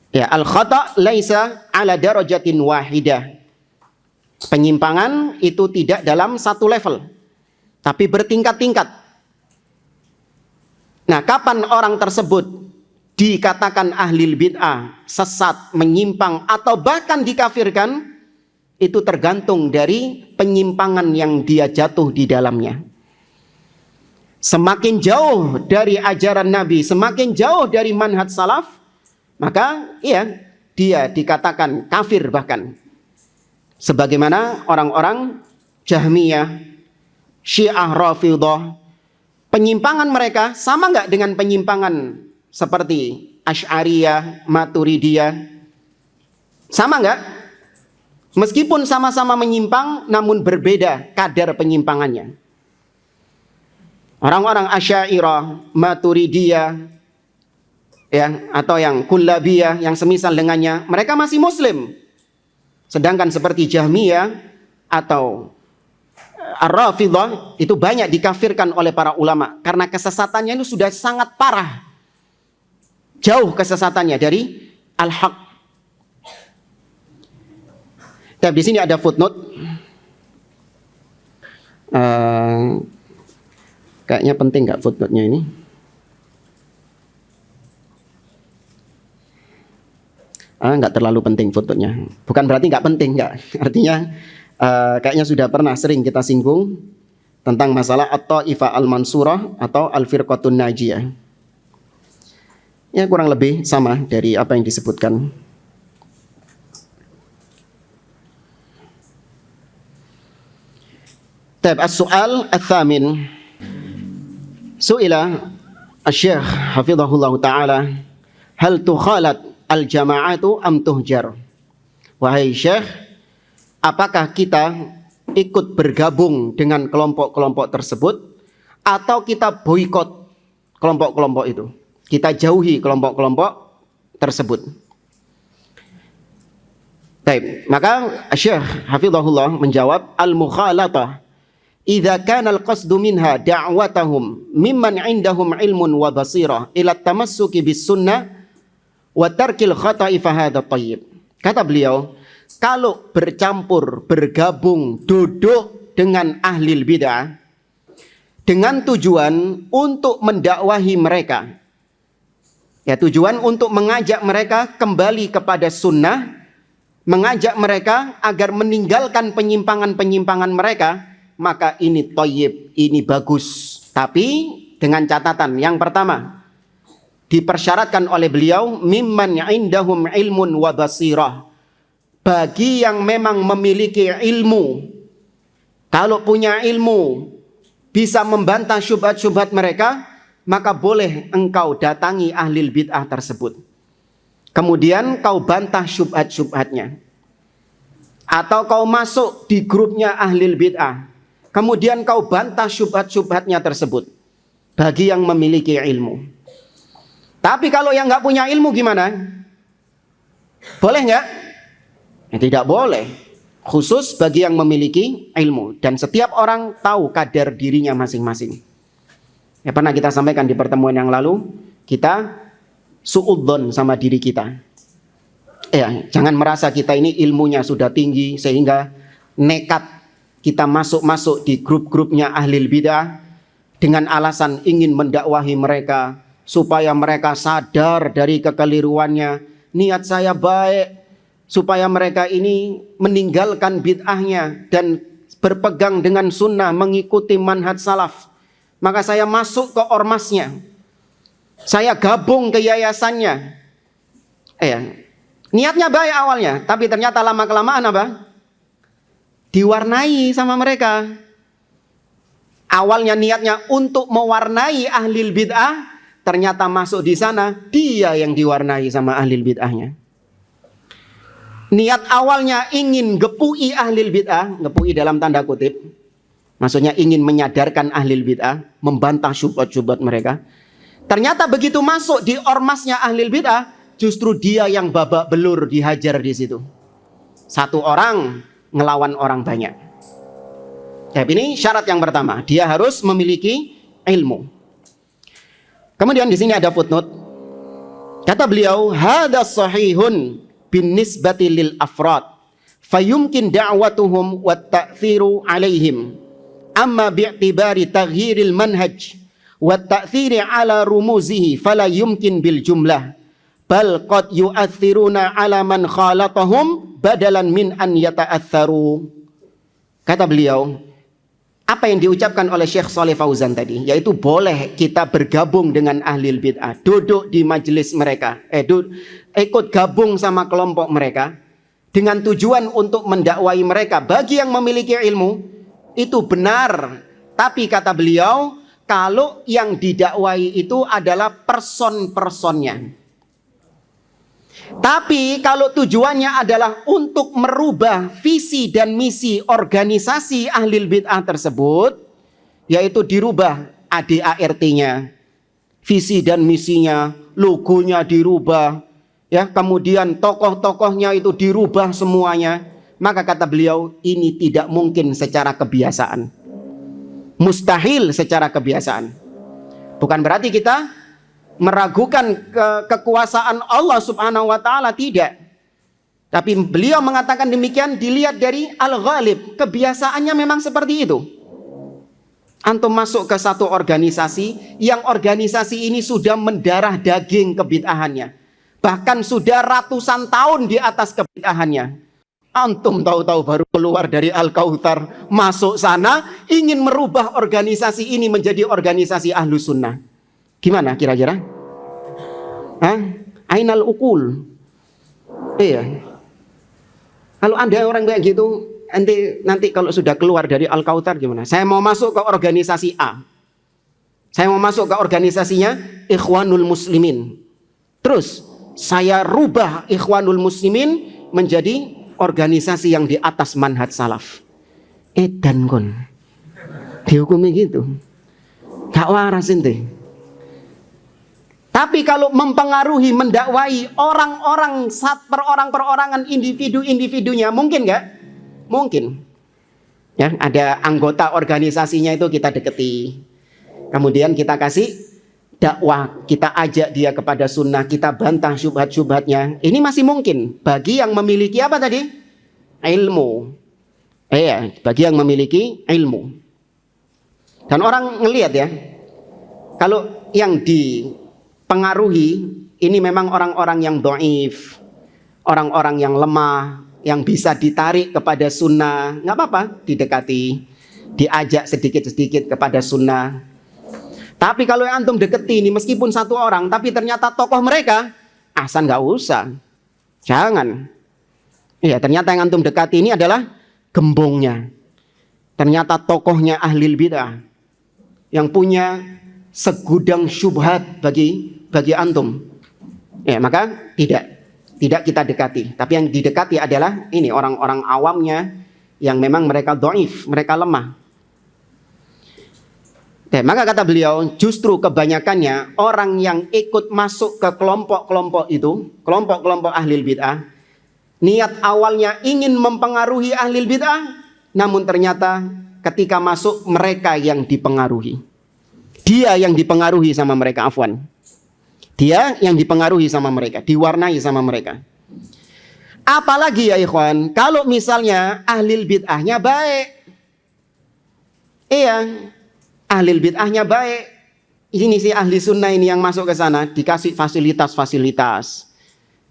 Ya, al-khata' laisa ala darajatin wahidah. Penyimpangan itu tidak dalam satu level, tapi bertingkat-tingkat. Nah, kapan orang tersebut dikatakan ahlil bid'ah, sesat, menyimpang, atau bahkan dikafirkan, itu tergantung dari penyimpangan yang dia jatuh di dalamnya. Semakin jauh dari ajaran Nabi, semakin jauh dari manhaj salaf, maka iya, dia dikatakan kafir bahkan. Sebagaimana orang-orang Jahmiyah, Syiah Rafidhah, penyimpangan mereka sama nggak dengan penyimpangan seperti Asy'ariyah, Maturidiyah? Sama nggak? Meskipun sama-sama menyimpang, namun berbeda kadar penyimpangannya. Orang-orang Asy'ariyah, Maturidiyah, ya, atau yang Kullabiyah, yang semisal dengannya, mereka masih Muslim. Sedangkan seperti Jahmiyah atau Ar-Rafidhah itu banyak dikafirkan oleh para ulama karena kesesatannya itu sudah sangat parah. Jauh kesesatannya dari al-haq. Tapi di sini ada footnote. Kayaknya penting nggak footnote-nya ini? Nggak terlalu penting footnote-nya. Bukan berarti nggak penting, nggak. Artinya kayaknya sudah pernah sering kita singgung tentang masalah at-Taifah al-Mansurah atau al-Firqatun Najiyah. Ya, kurang lebih sama dari apa yang disebutkan. Tab as-su'al ats-tsamin. Su'ila asy-Syaikh hafizahullah taala, hal tukhalat al-jama'atu am tuhjar? Wahai Syekh, apakah kita ikut bergabung dengan kelompok-kelompok tersebut atau kita boikot kelompok-kelompok itu? Kita jauhi kelompok-kelompok tersebut. Baik, maka Syekh hafizahullah menjawab, al-mukhalatah idza kana al-qasdu minha da'watahum mimman 'indahum ilmun wa basirah ila tamassuki bis sunnah wa tarkil khata'i fa hadha thayyib. Kata beliau, kalau bercampur, bergabung, duduk dengan ahli bid'ah dengan tujuan untuk mendakwahi mereka, ya, tujuan untuk mengajak mereka kembali kepada sunnah, mengajak mereka agar meninggalkan penyimpangan-penyimpangan mereka, maka ini thayyib, ini bagus. Tapi dengan catatan yang pertama, dipersyaratkan oleh beliau mimman indahum ilmun wa basirah, bagi yang memang memiliki ilmu. Kalau punya ilmu, bisa membantah syubhat-syubhat mereka, maka boleh engkau datangi ahli bid'ah tersebut, kemudian kau bantah syubhat-syubhatnya. Atau kau masuk di grupnya ahli bid'ah, kemudian kau bantah syubhat-syubhatnya tersebut, bagi yang memiliki ilmu. Tapi kalau yang nggak punya ilmu gimana? Boleh nggak? Ya, tidak boleh. Khusus bagi yang memiliki ilmu. Dan setiap orang tahu kadar dirinya masing-masing. Ya, pernah kita sampaikan di pertemuan yang lalu, kita su'udzon sama diri kita. Ya, jangan merasa kita ini ilmunya sudah tinggi sehingga nekat kita masuk-masuk di grup-grupnya ahli bid'ah dengan alasan ingin mendakwahi mereka, supaya mereka sadar dari kekeliruannya. Niat saya baik supaya mereka ini meninggalkan bid'ahnya dan berpegang dengan sunnah, mengikuti manhaj salaf. Maka saya masuk ke ormasnya, saya gabung ke yayasannya. Niatnya baik awalnya, tapi ternyata lama-kelamaan apa? Diwarnai sama mereka. Awalnya niatnya untuk mewarnai ahli bid'ah, ternyata masuk di sana dia yang diwarnai sama ahli bid'ahnya. Niat awalnya ingin gepui ahli bid'ah, gepui dalam tanda kutip, Maksudnya ingin menyadarkan ahli bid'ah, membantah syubhat-syubhat mereka. Ternyata begitu masuk di ormasnya ahli bid'ah, justru dia yang babak belur dihajar di situ. Satu orang ngelawan orang banyak. Tapi ini syarat yang pertama, dia harus memiliki ilmu. Kemudian di sini ada footnote. Kata beliau, "Hada sahihun bin nisbati lil afrad, fayumkin da'watuhum wa ta'thiru 'alaihim. Amma bi'tibari taghyiril manhaj wa ta'thiri 'ala rumuzihi fala yumkin bil jumlah, bal qad yu'athiruna 'ala man khalatahum badalan min an yata'atharu." Kata beliau, apa yang diucapkan oleh Syekh Shalih Fauzan tadi, yaitu boleh kita bergabung dengan ahli bid'ah, duduk di majelis mereka, ikut gabung sama kelompok mereka dengan tujuan untuk mendakwai mereka. Bagi yang memiliki ilmu itu benar, tapi kata beliau, kalau yang didakwai itu adalah person-personnya. Tapi kalau tujuannya adalah untuk merubah visi dan misi organisasi ahli bid'ah tersebut, yaitu dirubah ADART-nya, visi dan misinya, logonya dirubah, ya, kemudian tokoh-tokohnya itu dirubah semuanya, maka kata beliau, ini tidak mungkin secara kebiasaan. Mustahil secara kebiasaan. Bukan berarti kita meragukan kekuasaan Allah Subhanahu wa taala, tidak. Tapi beliau mengatakan demikian dilihat dari al-ghalib, kebiasaannya memang seperti itu. Antum masuk ke satu organisasi yang organisasi ini sudah mendarah daging kebid'ahannya, bahkan sudah ratusan tahun di atas kebid'ahannya. Antum tahu-tahu baru keluar dari Al-Kautsar, masuk sana ingin merubah organisasi ini menjadi organisasi Ahlus Sunnah. Gimana kira-kira? Ainal ukul. Iya. Kalau Anda orang kayak gitu, nanti kalau sudah keluar dari Al-Kautsar gimana? Saya mau masuk ke organisasi A. Saya mau masuk ke organisasinya Ikhwanul Muslimin. Terus saya rubah Ikhwanul Muslimin menjadi organisasi yang di atas manhaj salaf. Edan kon. Dihukumi gitu. Gak waras ente. Tapi kalau mempengaruhi, mendakwai orang-orang perorangan individu-individunya, mungkin nggak? Mungkin. Ya, ada anggota organisasinya itu kita deketi. Kemudian kita kasih dakwah, kita ajak dia kepada sunnah, kita bantah syubhat-syubhatnya. Ini masih mungkin bagi yang memiliki apa tadi? Ilmu. Bagi yang memiliki ilmu. Dan orang ngelihat ya, kalau yang dipengaruhi ini memang orang-orang yang dhaif, orang-orang yang lemah, yang bisa ditarik kepada sunnah, nggak apa-apa, didekati, diajak sedikit-sedikit kepada sunnah. Tapi kalau yang antum deketi ini meskipun satu orang, tapi ternyata tokoh mereka, asal nggak usah, jangan. Iya, ternyata yang antum dekati ini adalah gembongnya. Ternyata tokohnya ahli bid'ah yang punya segudang syubhat bagi antum. Ya, maka tidak kita dekati. Tapi yang didekati adalah ini orang-orang awamnya yang memang mereka dhaif, mereka lemah. Maka kata beliau, justru kebanyakannya orang yang ikut masuk ke kelompok-kelompok itu, kelompok-kelompok ahli bid'ah, niat awalnya ingin mempengaruhi ahli bid'ah, namun ternyata ketika masuk mereka yang dipengaruhi. Dia yang dipengaruhi sama mereka, afwan. Dia yang dipengaruhi sama mereka, diwarnai sama mereka. Apalagi ya ikhwan, kalau misalnya ahli bid'ahnya baik. Iya, ahli bid'ahnya baik. Ini si ahli sunnah ini yang masuk ke sana dikasih fasilitas-fasilitas,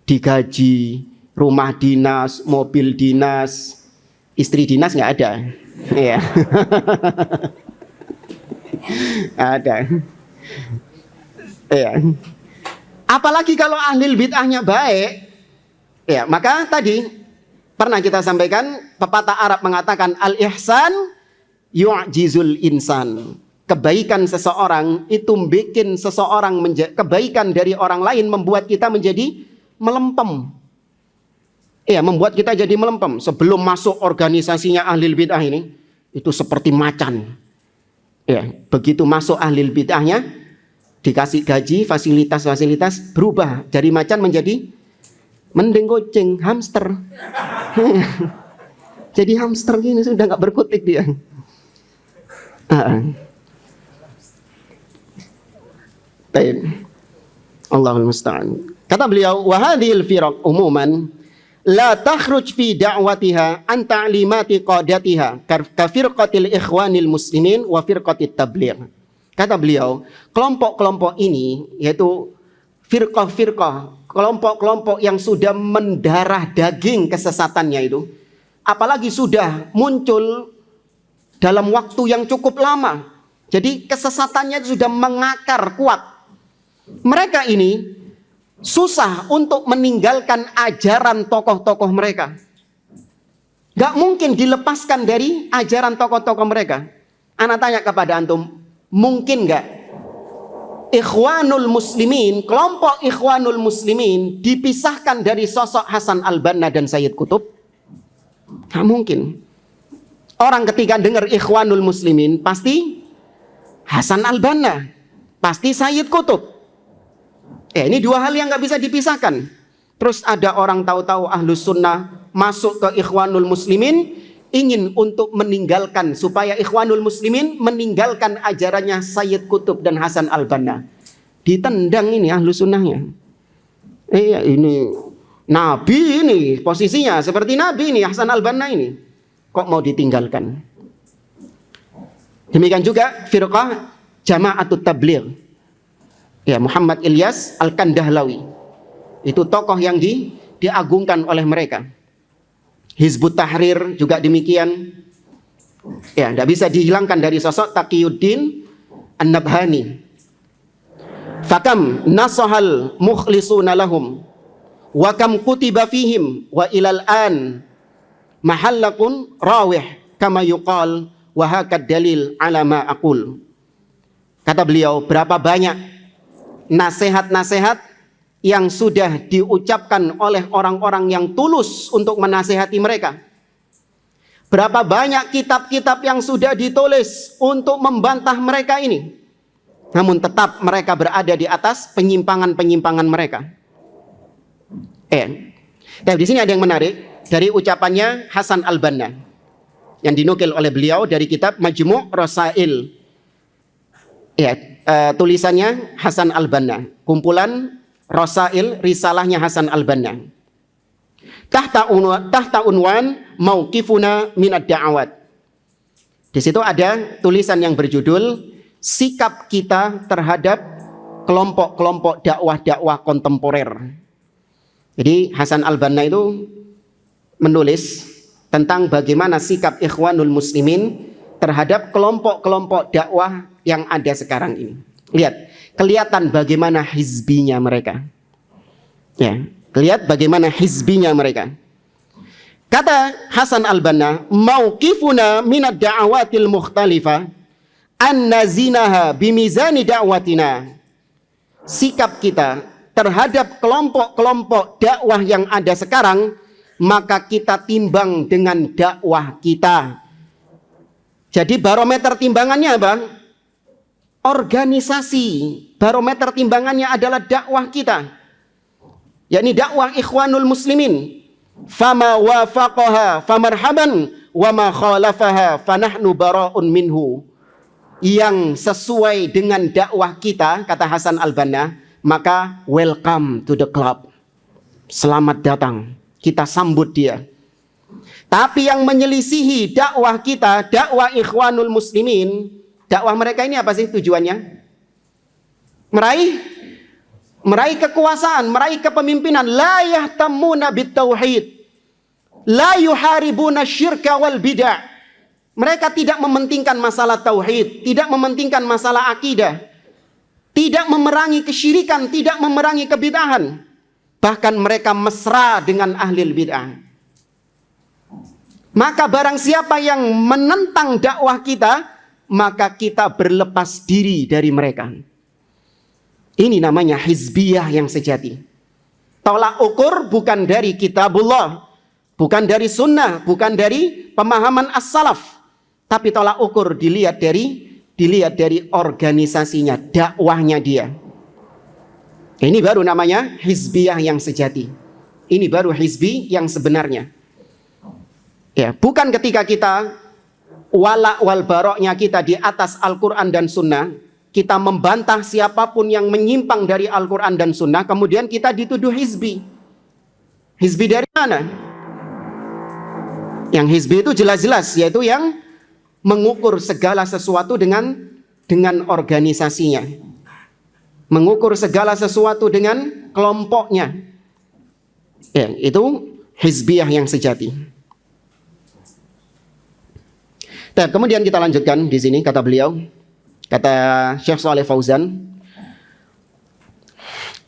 digaji, rumah dinas, mobil dinas, istri dinas nggak ada. Iya. Ada. Iya. Apalagi kalau ahli bid'ahnya baik, ya maka tadi pernah kita sampaikan pepatah Arab mengatakan al-ihsan yu'jizul insan. Kebaikan seseorang itu bikin seseorang kebaikan dari orang lain membuat kita menjadi melempem. Ya, membuat kita jadi melempem. Sebelum masuk organisasinya ahli bid'ah ini, itu seperti macan. Ya, begitu masuk ahlil bid'ahnya, dikasih gaji, fasilitas-fasilitas, berubah dari macan menjadi mending kucing, hamster. Jadi hamster gini sudah nggak berkutik dia. Allahul musta'an. Kata beliau, wa hadhil firaq umuman la takhruj fi da'watiha an ta'limati qadatiha ka firqatil ikhwanil muslimin wa firqatit tabligh. Kata beliau, kelompok-kelompok ini yaitu firqah-firqah, kelompok-kelompok yang sudah mendarah daging kesesatannya itu, apalagi sudah muncul dalam waktu yang cukup lama. Jadi kesesatannya sudah mengakar kuat. Mereka ini susah untuk meninggalkan ajaran tokoh-tokoh mereka. Gak mungkin dilepaskan dari ajaran tokoh-tokoh mereka. Ana tanya kepada antum, mungkin gak Ikhwanul Muslimin, kelompok Ikhwanul Muslimin dipisahkan dari sosok Hasan al-Banna dan Sayyid Qutb? Gak mungkin. Orang ketika dengar Ikhwanul Muslimin pasti Hasan al-Banna, pasti Sayyid Qutb. Ini dua hal yang gak bisa dipisahkan. Terus ada orang tahu-tahu Ahlus Sunnah masuk ke Ikhwanul Muslimin, ingin untuk meninggalkan, supaya Ikhwanul Muslimin meninggalkan ajarannya Sayyid Qutb dan Hasan al-Banna. Ditendang ini Ahlus Sunnahnya. Ini Nabi ini, posisinya seperti Nabi ini, Hasan al-Banna ini. Kok mau ditinggalkan? Demikian juga firqah Jama'atut Tabligh. Ya, Muhammad Ilyas Al-Kandahlawi. Itu tokoh yang diagungkan oleh mereka. Hizbut Tahrir juga demikian. Ya, tidak bisa dihilangkan dari sosok Taqiyuddin An-Nabhani. Fakam nasahal mukhlisuna lahum wa kam kutiba fihim wa ilal an mahallakun rawih kama yuqal wa hakad dalil ala ma aqul. Kata beliau, berapa banyak nasihat-nasihat yang sudah diucapkan oleh orang-orang yang tulus untuk menasihati mereka. Berapa banyak kitab-kitab yang sudah ditulis untuk membantah mereka ini. Namun tetap mereka berada di atas penyimpangan-penyimpangan mereka. Tapi di sini ada yang menarik dari ucapannya Hasan al-Banna yang dinukil oleh beliau dari kitab Majmu' Rasail. Tulisannya Hasan al-Banna, kumpulan Rasail, risalahnya Hasan al-Banna. Tahta unwan mauqifuna minad da'awat. Di situ ada tulisan yang berjudul sikap kita terhadap kelompok-kelompok dakwah-dakwah kontemporer. Jadi Hasan al-Banna itu menulis tentang bagaimana sikap Ikhwanul Muslimin terhadap kelompok-kelompok dakwah yang ada sekarang ini. Lihat, kelihatan bagaimana hizbinya mereka. Ya, lihat bagaimana hizbinya mereka. Kata Hasan al-Banna, mauqifuna minad da'awatil mukhtalifa an nazinaha bimizani da'watina. Sikap kita terhadap kelompok-kelompok dakwah yang ada sekarang, maka kita timbang dengan dakwah kita. Jadi barometer timbangannya apa? Organisasi. Barometer timbangannya adalah dakwah kita, yakni dakwah Ikhwanul Muslimin. Fama wafaqaha famarhaban wa ma khalafaha fanahnu bara'un minhu. Yang sesuai dengan dakwah kita, kata Hasan al-Banna, maka welcome to the club. Selamat datang, kita sambut dia. Tapi yang menyelisihi dakwah kita, dakwah Ikhwanul Muslimin, dakwah mereka ini apa sih tujuannya? Meraih kekuasaan, meraih kepemimpinan. La yahtammuna bitauhid, la yuharibuna syirka wal bid'ah. Mereka tidak mementingkan masalah tauhid, tidak mementingkan masalah akidah, tidak memerangi kesyirikan, tidak memerangi kebid'ahan. Bahkan mereka mesra dengan ahlil bid'ah. Maka barang siapa yang menentang dakwah kita, maka kita berlepas diri dari mereka. Ini namanya hizbiyah yang sejati. Tolak ukur bukan dari kitabullah, bukan dari sunnah, bukan dari pemahaman as-salaf, Tapi tolak ukur dilihat dari organisasinya, dakwahnya dia. Ini baru namanya hizbiyah yang sejati. Ini baru hizbi yang sebenarnya. Ya, bukan ketika kita wala wal baroknya kita di atas Al-Quran dan Sunnah, kita membantah siapapun yang menyimpang dari Al-Quran dan Sunnah, kemudian kita dituduh hizbi. Hizbi dari mana? Yang hizbi itu jelas-jelas, yaitu yang mengukur segala sesuatu dengan organisasinya, mengukur segala sesuatu dengan kelompoknya. Ya, itu hizbiyah yang sejati. Kemudian kita lanjutkan di sini, kata beliau, kata Syekh Shalih Fauzan,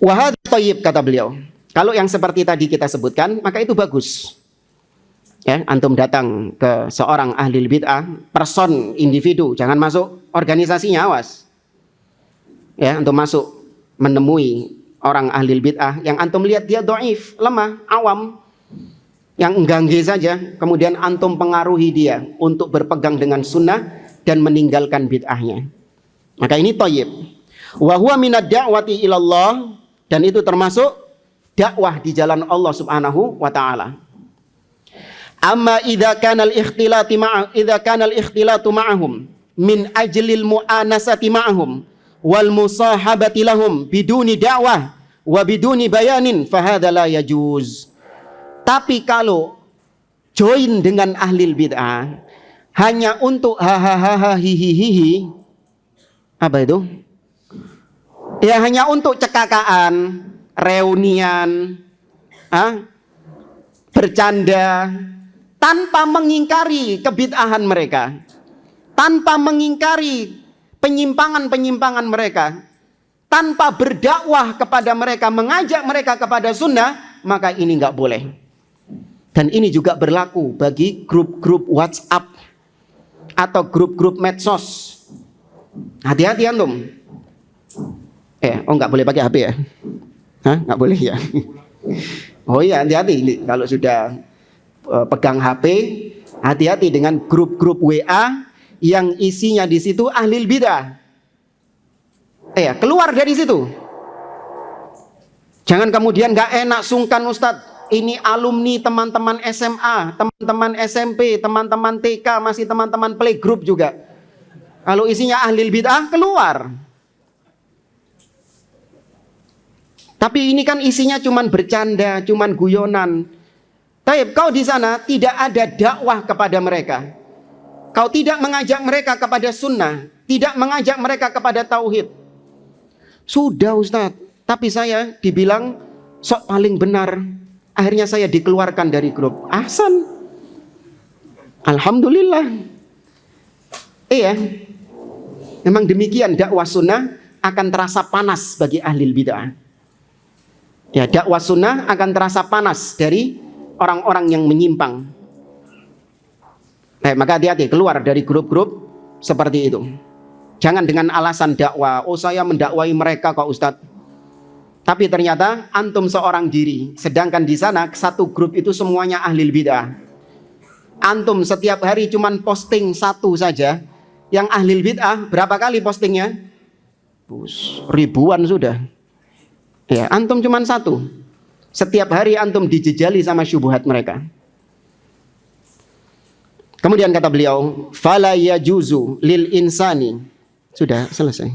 wahad thayyib, kata beliau, kalau yang seperti tadi kita sebutkan, maka itu bagus. Ya, antum datang ke seorang ahli bid'ah, person, individu, jangan masuk organisasinya, awas. Ya, antum masuk menemui orang ahli bid'ah yang antum lihat dia dhaif, lemah, awam, yang enggangge saja, kemudian antum pengaruhi dia untuk berpegang dengan sunnah dan meninggalkan bid'ahnya. Maka ini thayyib. Wa huwa minad da'wati ilallah, dan itu termasuk dakwah di jalan Allah Subhanahu wa taala. Amma idza kana al-ikhtilatu ma'ahum min ajlil mu'anasati ma'ahum wal musahabati lahum biduni da'wah wa biduni bayanin fahadza la yajuz. Tapi kalau join dengan ahli bid'ah hanya untuk hahaha hihihi, apa itu? Ya, hanya untuk cekakaan, reunian, bercanda, tanpa mengingkari kebid'ahan mereka, tanpa mengingkari penyimpangan-penyimpangan mereka, tanpa berdakwah kepada mereka, mengajak mereka kepada sunnah, maka ini nggak boleh. Dan ini juga berlaku bagi grup-grup WhatsApp atau grup-grup medsos. Hati-hati antum. Nggak boleh pakai HP ya? Nggak boleh ya? Oh iya, hati-hati kalau sudah pegang HP, hati-hati dengan grup-grup WA yang isinya di situ ahli bidah. Keluar dari situ. Jangan kemudian nggak enak, sungkan Ustadz, ini alumni teman-teman SMA, teman-teman SMP, teman-teman TK, masih teman-teman playgroup juga. Kalau isinya ahli bidah, keluar. Tapi ini kan isinya cuman bercanda, cuman guyonan. Taib, kau di sana tidak ada dakwah kepada mereka. Kau tidak mengajak mereka kepada sunnah, tidak mengajak mereka kepada tauhid. Sudah Ustadz, tapi saya dibilang sok paling benar. Akhirnya saya dikeluarkan dari grup. Ahsan. Alhamdulillah. Iya. Memang demikian, dakwah sunnah akan terasa panas bagi ahli bid'ah. Ya, dakwah sunnah akan terasa panas dari orang-orang yang menyimpang. Maka hati-hati, keluar dari grup-grup seperti itu. Jangan dengan alasan dakwah, saya mendakwai mereka kok Ustadz. Tapi ternyata antum seorang diri, sedangkan di sana satu grup itu semuanya ahli bid'ah. Antum setiap hari cuman posting satu saja, yang ahli bid'ah berapa kali postingnya? Ribuan sudah. Ya, antum cuman satu. Setiap hari antum dijejali sama syubhat mereka. Kemudian kata beliau, fala yajuzu lil insani. Sudah selesai.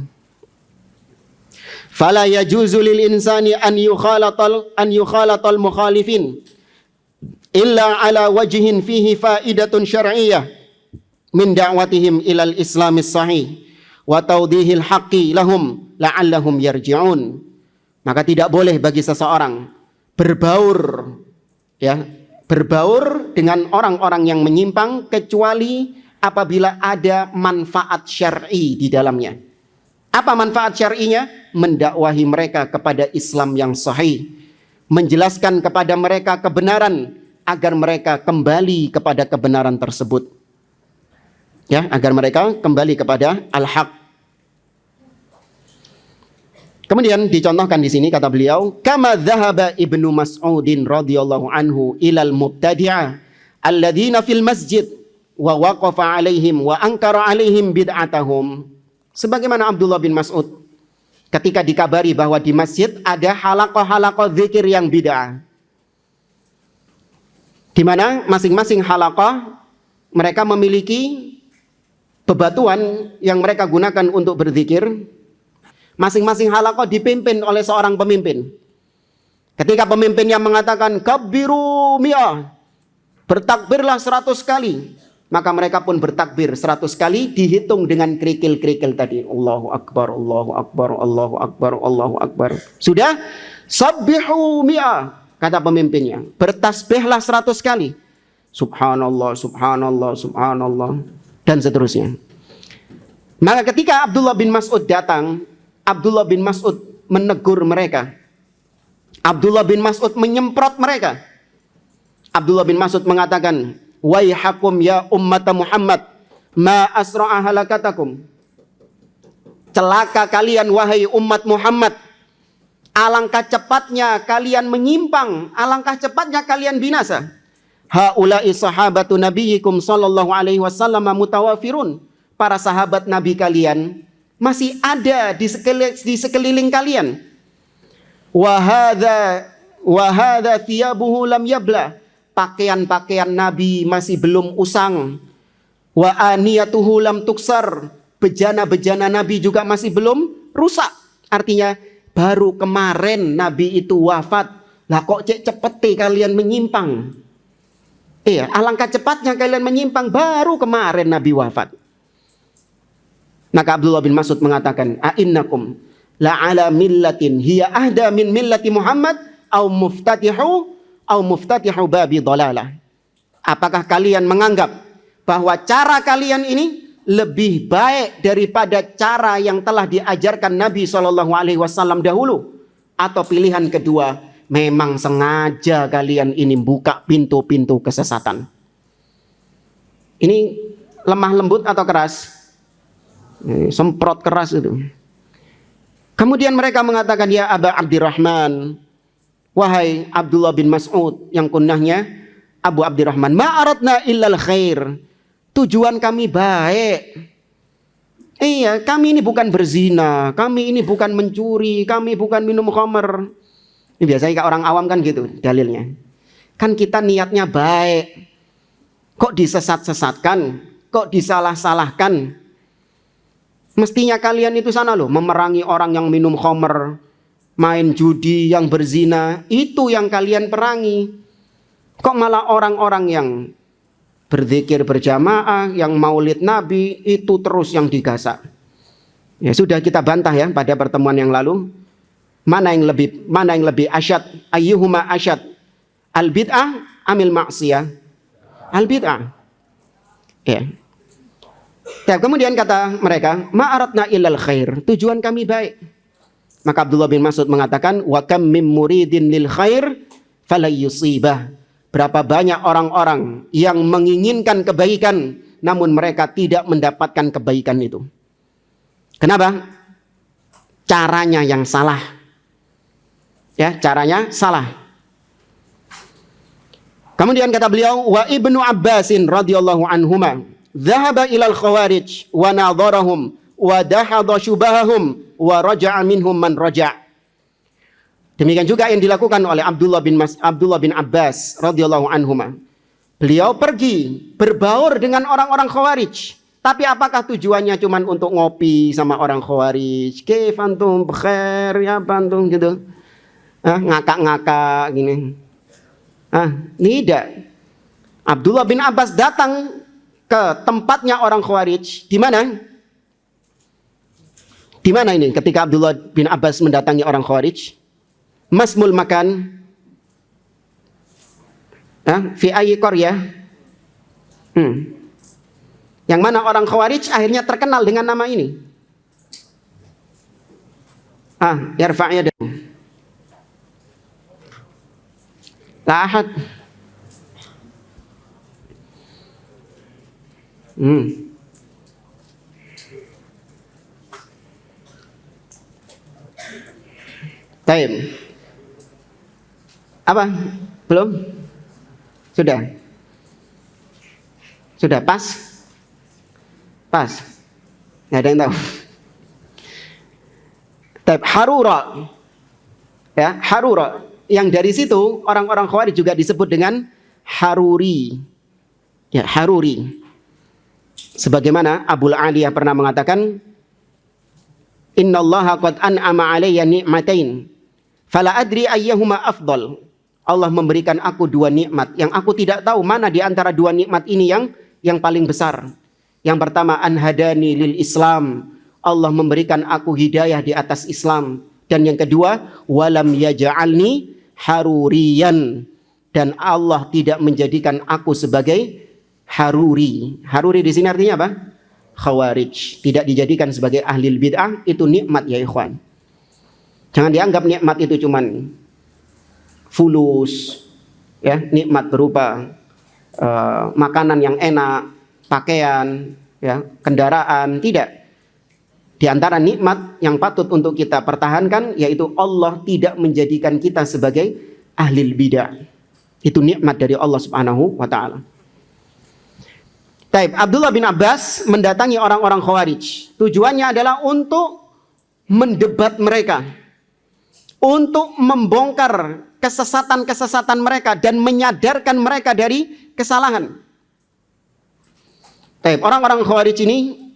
Fala yajuzu lil insani an yukhalatal mukhalifin illa ala wajhin fihi faidatun syar'iyyah min da'watihim ilal islamis sahih wa tawdihil haqqi lahum la'allahum yarji'un. Maka tidak boleh bagi seseorang berbaur dengan orang-orang yang menyimpang kecuali apabila ada manfaat syar'i di dalamnya. Apa manfaat syar'inya? Mendakwahi mereka kepada Islam yang sahih, menjelaskan kepada mereka kebenaran agar mereka kembali kepada kebenaran tersebut. Ya, agar mereka kembali kepada al-haq. Kemudian dicontohkan di sini kata beliau, kama dhahaba Ibnu Mas'udin radhiyallahu anhu ilal mubtadi'ah alladzina fil masjid wa waqafa alaihim wa ankara alaihim bid'atahum. Sebagaimana Abdullah bin Mas'ud ketika dikabari bahwa di masjid ada halaqah-halaqah zikir yang bid'ah, di mana masing-masing halaqah mereka memiliki bebatuan yang mereka gunakan untuk berzikir. Masing-masing halaqah dipimpin oleh seorang pemimpin. Ketika pemimpinnya mengatakan kabbiru mi'ah, bertakbirlah 100 kali, maka mereka pun bertakbir 100 kali, dihitung dengan kerikil-kerikil tadi. Allahu Akbar, Allahu Akbar, Allahu Akbar, Allahu Akbar. Sudah, sabbihu mi'ah, kata pemimpinnya, bertasbihlah 100 kali. Subhanallah, subhanallah, subhanallah, dan seterusnya. Maka ketika Abdullah bin Mas'ud datang, Abdullah bin Mas'ud menegur mereka. Abdullah bin Mas'ud menyemprot mereka. Abdullah bin Mas'ud mengatakan, waihakum ya ummata Muhammad, ma asra'a halakatakum. Celaka kalian wahai umat Muhammad, alangkah cepatnya kalian menyimpang, alangkah cepatnya kalian binasa. Haula'i sahabatu nabiyyikum sallallahu alaihi wasallam mutawafirun. Para sahabat Nabi kalian masih ada di sekeliling kalian. Wa hadza thiyabuhu lam yabla. Pakaian-pakaian Nabi masih belum usang. Wa aniyatuhu lam tuksar. Bejana-bejana Nabi juga masih belum rusak. Artinya baru kemarin Nabi itu wafat. Lah kok cepet kalian menyimpang? Iya, alangkah cepatnya kalian menyimpang, baru kemarin Nabi wafat. Maka Abdullah bin Mas'ud mengatakan, a'innakum la'ala millatin hiya ahda min millati Muhammad au muftatihu babi dhalalah. Apakah kalian menganggap bahwa cara kalian ini lebih baik daripada cara yang telah diajarkan Nabi SAW dahulu? Atau pilihan kedua, memang sengaja kalian ini buka pintu-pintu kesesatan? Ini lemah lembut atau keras? Semprot keras itu. Kemudian mereka mengatakan, ya Aba Abdirrahman, wahai Abdullah bin Mas'ud yang kunyahnya Abu Abdirrahman, ma aradna illal khair. Tujuan kami baik. Iya, kami ini bukan berzina, kami ini bukan mencuri, kami bukan minum khamr. Ini biasanya orang awam kan gitu dalilnya. Kan kita niatnya baik. Kok disesat-sesatkan? Kok disalah-salahkan? Mestinya kalian itu sana loh, memerangi orang yang minum khamr, main judi, yang berzina. Itu yang kalian perangi. Kok malah orang-orang yang berzikir berjamaah, yang maulid Nabi, itu terus yang digasak. Ya sudah kita bantah ya pada pertemuan yang lalu. Mana yang lebih asyad? Ayyuhuma asyad? Al bid'ah amil maksiyah? Al bid'ah. Ya. Kemudian kata mereka, ma'aratna illal khair. Tujuan kami baik. Maka Abdullah bin Mas'ud mengatakan, wa kam mim muridin lil khair fala yusibah. Berapa banyak orang-orang yang menginginkan kebaikan, namun mereka tidak mendapatkan kebaikan itu. Kenapa? Caranya yang salah. Ya, caranya salah. Kemudian kata beliau, wa Ibnu Abbasin radhiyallahu anhuma dhahaba ilal khawarij wa nadharahum wa dahadha syubahahum wa raja'a minhum man raja'. Demikian juga yang dilakukan oleh Abdullah bin Abbas radhiyallahu anhuma. Beliau pergi berbaur dengan orang-orang khawarij. Tapi apakah tujuannya cuma untuk ngopi sama orang khawarij? Kaif antum bkhair ya antum gitu. Ngakak-ngakak gini. Tidak. Abdullah bin Abbas datang ke tempatnya orang khawarij. Di mana? Di mana ini ketika Abdullah bin Abbas mendatangi orang khawarij? Masmul makan fi ayyi qaryah. Yang mana orang khawarij akhirnya terkenal dengan nama ini. Yarfa'nya dulu. La ahad. Taib. Apa? Belum? Sudah. Sudah pas? Pas. Nggak ada yang tahu. Tapi Harura. Ya, Harura. Yang dari situ orang-orang Khawarij juga disebut dengan Haruri. Ya, Haruri. Sebagaimana Abul Aliyah pernah mengatakan, Innallaha qad an'ama alayya ni'matain fala adri ayyahuma afdal. Allah memberikan aku dua nikmat yang aku tidak tahu mana di antara dua nikmat ini yang paling besar. Yang pertama, anhadani lil Islam. Allah memberikan aku hidayah di atas Islam. Dan yang kedua, walam yaj'alni haruriyan. Dan Allah tidak menjadikan aku sebagai haruri. Haruri di sini artinya apa? Khawarij. Tidak dijadikan sebagai ahli bid'ah. Itu nikmat ya ikhwan. Jangan dianggap nikmat itu cuman fulus, ya, nikmat berupa makanan yang enak, pakaian, ya, kendaraan. Tidak. Di antara nikmat yang patut untuk kita pertahankan yaitu Allah tidak menjadikan kita sebagai ahli bid'ah. Itu nikmat dari Allah Subhanahu wa taala. Taib, Abdullah bin Abbas mendatangi orang-orang Khawarij. Tujuannya adalah untuk mendebat mereka, untuk membongkar kesesatan-kesesatan mereka dan menyadarkan mereka dari kesalahan. Taib, orang-orang Khawarij ini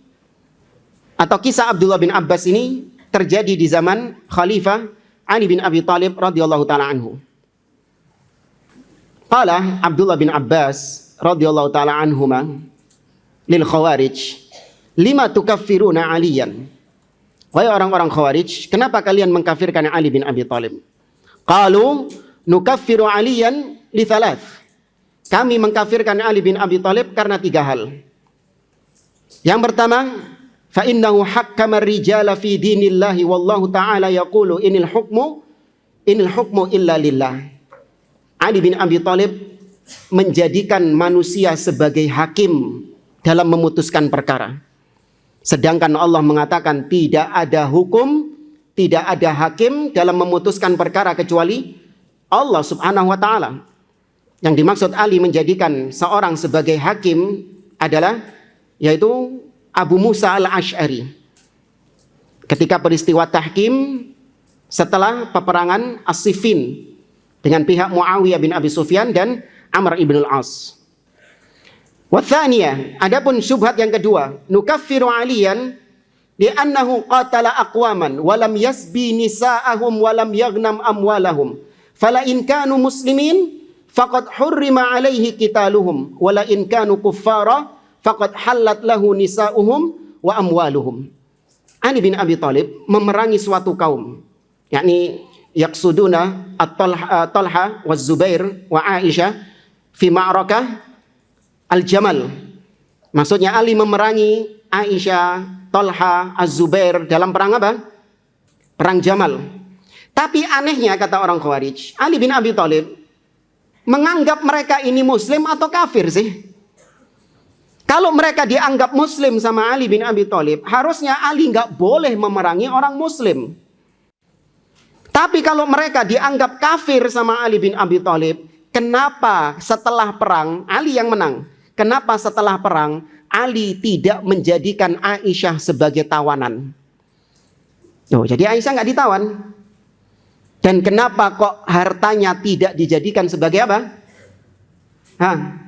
atau kisah Abdullah bin Abbas ini terjadi di zaman Khalifah Ali bin Abi Thalib radhiyallahu taala anhu. Qala Abdullah bin Abbas radhiyallahu taala anhuma lil Khawarij, lima tukaffiruna Aliyan. Wahai orang-orang Khawarij, kenapa kalian mengkafirkan Ali bin Abi Thalib? Qalu nukaffiru Aliyan li thalath. Kami mengkafirkan Ali bin Abi Thalib karena tiga hal. Yang pertama, fa innahu hakkama ar-rijala fi dinillahi wallahu ta'ala yaqulu inil hukmu illa lillah. Ali bin Abi Thalib menjadikan manusia sebagai hakim dalam memutuskan perkara. Sedangkan Allah mengatakan tidak ada hukum, tidak ada hakim dalam memutuskan perkara kecuali Allah Subhanahu wa taala. Yang dimaksud Ali menjadikan seorang sebagai hakim adalah yaitu Abu Musa al-Ash'ari. Ketika peristiwa tahkim setelah peperangan As-Siffin dengan pihak Muawiyah bin Abi Sufyan dan Amr ibn al-As. Wa tsaniyah, adapun syubhat yang kedua, nukaffiru Aliyan li'annahu qatala aqwaman wa lam yasbi nisa'ahum wa lam yaghnam amwalahum. Fala in kanu muslimin faqad hurrima alaihi qitaluhum wa la in kanu kuffara faqad halat lahu nisa'uhum wa amwaluhum. Ali bin Abi Thalib memerangi suatu kaum, yakni yaqsuduna Talha wa Zubair wa Aisyah fi ma'rakah Al-Jamal. Maksudnya Ali memerangi Aisyah, Talha, Az-Zubair dalam perang apa? Perang Jamal. Tapi anehnya kata orang Khawarij, Ali bin Abi Thalib menganggap mereka ini muslim atau kafir sih? Kalau mereka dianggap muslim sama Ali bin Abi Thalib, harusnya Ali nggak boleh memerangi orang muslim. Tapi kalau mereka dianggap kafir sama Ali bin Abi Thalib, kenapa setelah perang Ali yang menang? Kenapa setelah perang Ali tidak menjadikan Aisyah sebagai tawanan? Oh, jadi Aisyah nggak ditawan. Dan kenapa kok hartanya tidak dijadikan sebagai apa?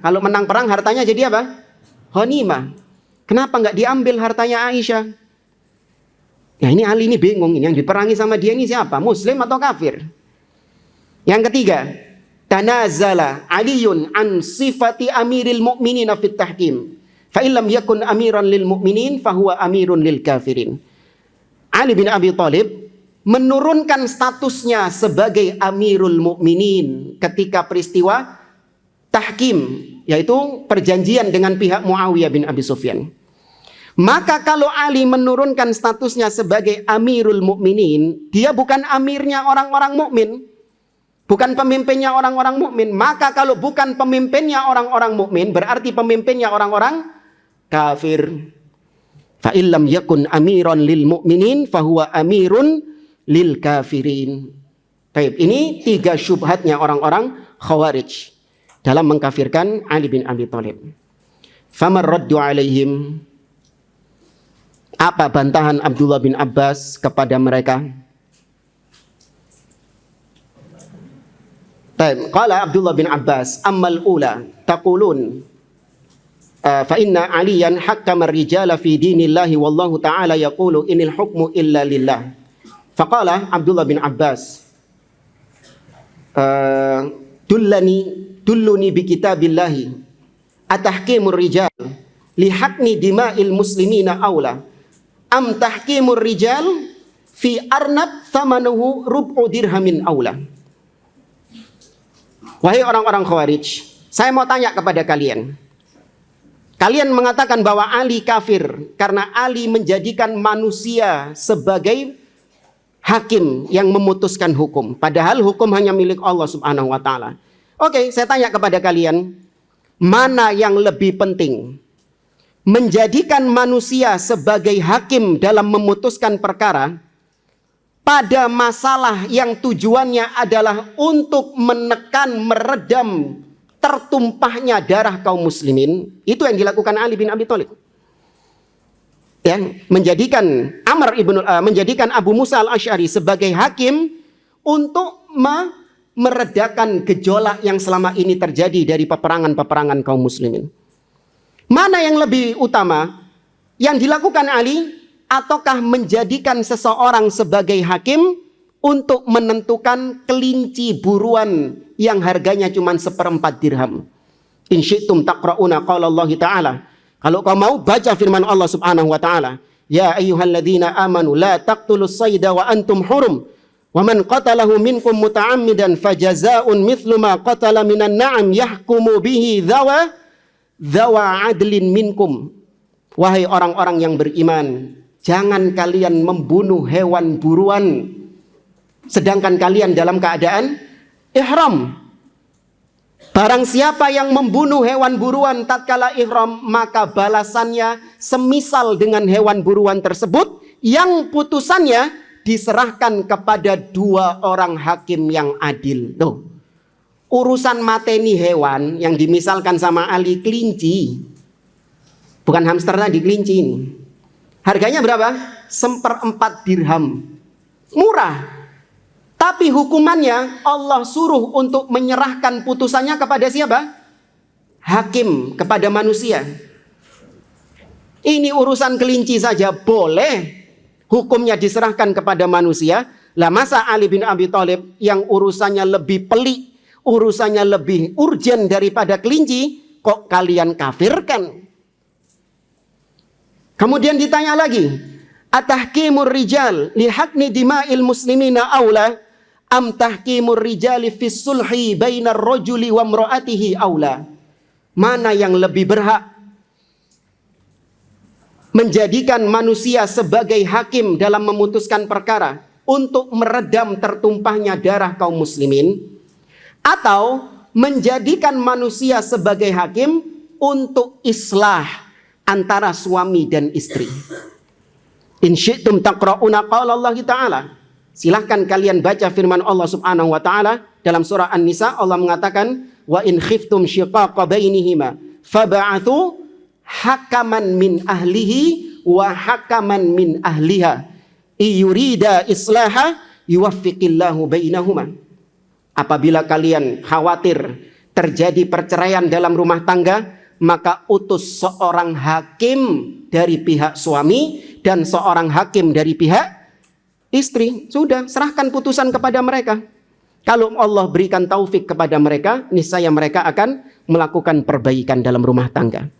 Kalau menang perang hartanya jadi apa? Ghanimah. Kenapa nggak diambil hartanya Aisyah? Ya ini Ali ini bingung, ini yang diperangi sama dia ini siapa? Muslim atau kafir? Yang ketiga, tanazala Aliyun an sifati amiril mu'minin fit tahkim. Fa illam yakun amiran lil mu'minin fahuwa amirun lil kafirin. Ali bin Abi Thalib menurunkan statusnya sebagai amirul mu'minin ketika peristiwa tahkim, yaitu perjanjian dengan pihak Muawiyah bin Abi Sufyan. Maka kalau Ali menurunkan statusnya sebagai amirul mu'minin, dia bukan amirnya orang-orang mukmin, bukan pemimpinnya orang-orang mukmin. Maka kalau bukan pemimpinnya orang-orang mukmin, berarti pemimpinnya orang-orang kafir. Fa illam yakun amiran lil mu'minin fahuwa amirun lil kafirin. Baik, ini tiga syubhatnya orang-orang Khawarij dalam mengkafirkan Ali bin Abi Thalib. Famar raddu alaihim. Apa bantahan Abdullah bin Abbas kepada mereka? Qala Abdullah bin Abbas, ammal ula taqulun fa inna aliyan hakkama ar-rijala fi dinillahi wallahu ta'ala yaqulu inil hukmu illa lillah. Faqala Abdullah bin Abbas, dulluni bi kitabillahi atahkimur rijal lihaqni dima'il muslimina aula am tahkimur rijal fi arnab thamanuhu rub'u dirhamin aula. Wahai orang-orang Khawarij, saya mau tanya kepada kalian. Kalian mengatakan bahwa Ali kafir karena Ali menjadikan manusia sebagai hakim yang memutuskan hukum. Padahal hukum hanya milik Allah Subhanahu wa ta'ala. Oke, saya tanya kepada kalian, mana yang lebih penting? Menjadikan manusia sebagai hakim dalam memutuskan perkara pada masalah yang tujuannya adalah untuk menekan, meredam tertumpahnya darah kaum muslimin. Itu yang dilakukan Ali bin Abi Thalib. Ya, menjadikan Abu Musa al-Asy'ari sebagai hakim untuk meredakan gejolak yang selama ini terjadi dari peperangan-peperangan kaum muslimin. Mana yang lebih utama? Yang dilakukan Ali ataukah menjadikan seseorang sebagai hakim untuk menentukan kelinci buruan yang harganya cuma 1/4 dirham? In syi'tum taqra'una qala Allah Ta'ala. Kalau kau mau baca firman Allah Subhanahu wa ta'ala, ya ayyuhalladzina amanu la taqtulus sayda wa antum hurum wa man qatalahu minkum muta'ammidan fajaza'un mithlu ma qatala minan na'am yahkumu bihi dhawa adlin minkum. Wahai orang-orang yang beriman, jangan kalian membunuh hewan buruan sedangkan kalian dalam keadaan ihram. Barang siapa yang membunuh hewan buruan tatkala ihram, maka balasannya semisal dengan hewan buruan tersebut yang putusannya diserahkan kepada 2 orang hakim yang adil. Tuh, urusan mateni hewan yang dimisalkan sama Ali kelinci, bukan hamster tadi, kelinci ini. Harganya berapa? 1/4 dirham. Murah. Tapi hukumannya Allah suruh untuk menyerahkan putusannya kepada siapa? Hakim, kepada manusia. Ini urusan kelinci saja boleh hukumnya diserahkan kepada manusia. Lah masa Ali bin Abi Thalib yang urusannya lebih pelik, urusannya lebih urgen daripada kelinci, kok kalian kafirkan? Kemudian ditanya lagi, atahkimur rijal lihaqni dima'il muslimina aula am tahkimur rijali fis sulhi bainar rajuli wa imra'atihi aula? Mana yang lebih berhak menjadikan manusia sebagai hakim dalam memutuskan perkara untuk meredam tertumpahnya darah kaum muslimin, atau menjadikan manusia sebagai hakim untuk islah antara suami dan istri? In syi'tum taqra'una qala Allah Ta'ala. Silahkan kalian baca firman Allah Subhanahu wa ta'ala dalam surah An-Nisa. Allah mengatakan, wa in khiftum syiqaqa bainihima fab'athu hakaman min ahlihi wa hakaman min ahliha iyurida islaha yuwaffiqillahu bainahuma. Apabila kalian khawatir terjadi perceraian dalam rumah tangga, maka utus seorang hakim dari pihak suami dan seorang hakim dari pihak istri. Sudah, serahkan putusan kepada mereka. Kalau Allah berikan taufik kepada mereka, niscaya mereka akan melakukan perbaikan dalam rumah tangga.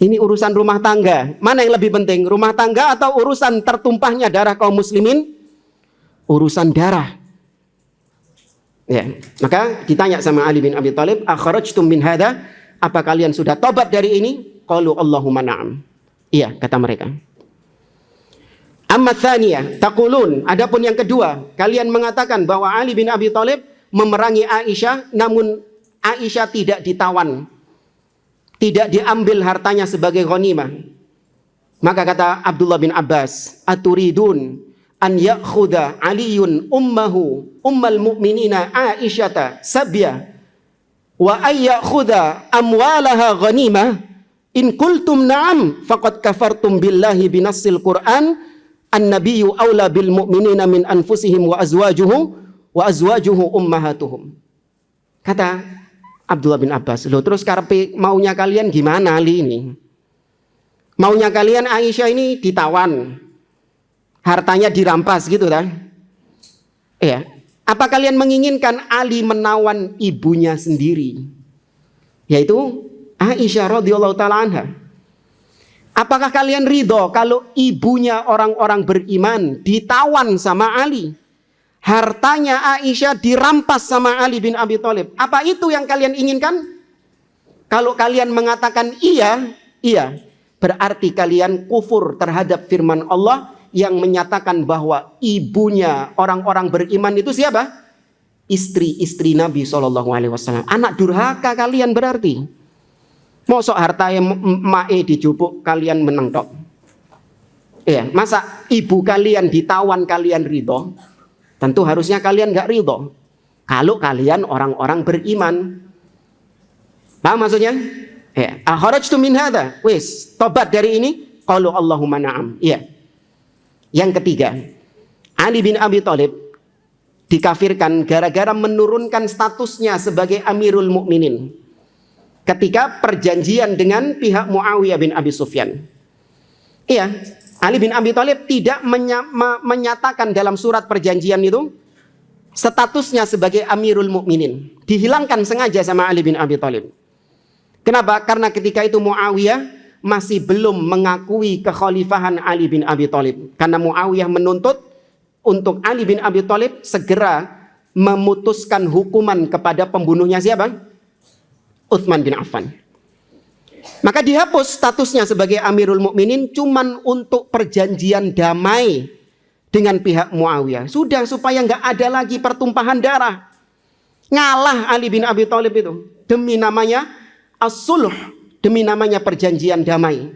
Ini urusan rumah tangga. Mana yang lebih penting? Rumah tangga atau urusan tertumpahnya darah kaum muslimin? Urusan darah. Ya, maka ditanya sama Ali bin Abi Thalib, akhrajtum min hadha? Apa kalian sudah tobat dari ini? Qalu Allahumma na'am. Iya, kata mereka. Amma tsaniyah taqulun, adapun yang kedua, kalian mengatakan bahwa Ali bin Abi Thalib memerangi Aisyah, namun Aisyah tidak ditawan, tidak diambil hartanya sebagai ghanimah. Maka kata Abdullah bin Abbas, aturidun an ya'khudha Aliyun ummal mu'minina Aisyata sabya wa ay ya'khudha amwalaha ghanimah. In qultum na'am faqad kafartum billahi binassil Qur'an an-nabiyyu aula bil mu'minina min anfusihim wa azwajuhu ummahatuhum. Kata Abdullah bin Abbas, loh terus karepe maunya kalian gimana Ali ini? Maunya kalian Aisyah ini ditawan, hartanya dirampas gitu kan? Iya. Apa kalian menginginkan Ali menawan ibunya sendiri, yaitu Aisyah radhiyallahu taala anha? Apakah kalian ridho kalau ibunya orang-orang beriman ditawan sama Ali? Hartanya Aisyah dirampas sama Ali bin Abi Thalib. Apa itu yang kalian inginkan? Kalau kalian mengatakan iya, berarti kalian kufur terhadap firman Allah yang menyatakan bahwa ibunya orang-orang beriman itu siapa? Istri-istri Nabi SAW. Anak durhaka kalian berarti. Mosok harta yang mae dijupuk kalian menang tok. Iya, masa ibu kalian ditawan kalian ridho? Tentu harusnya kalian gak ridho kalau kalian orang-orang beriman. Paham maksudnya? Akharajtu min hadza. Wis, tobat dari ini. Qalu Allahumma na'am. Iya. Yang ketiga, Ali bin Abi Thalib dikafirkan gara-gara menurunkan statusnya sebagai Amirul Mukminin ketika perjanjian dengan pihak Muawiyah bin Abi Sufyan. Iya, Ali bin Abi Thalib tidak menyatakan dalam surat perjanjian itu statusnya sebagai Amirul Mukminin. Dihilangkan sengaja sama Ali bin Abi Thalib. Kenapa? Karena ketika itu Muawiyah masih belum mengakui kekhalifahan Ali bin Abi Thalib. Karena Muawiyah menuntut untuk Ali bin Abi Thalib segera memutuskan hukuman kepada pembunuhnya siapa? Utsman bin Affan. Maka dihapus statusnya sebagai Amirul Mukminin cuman untuk perjanjian damai dengan pihak Muawiyah. Sudah, supaya nggak ada lagi pertumpahan darah. Ngalah Ali bin Abi Thalib itu demi namanya as-sulh, demi namanya perjanjian damai.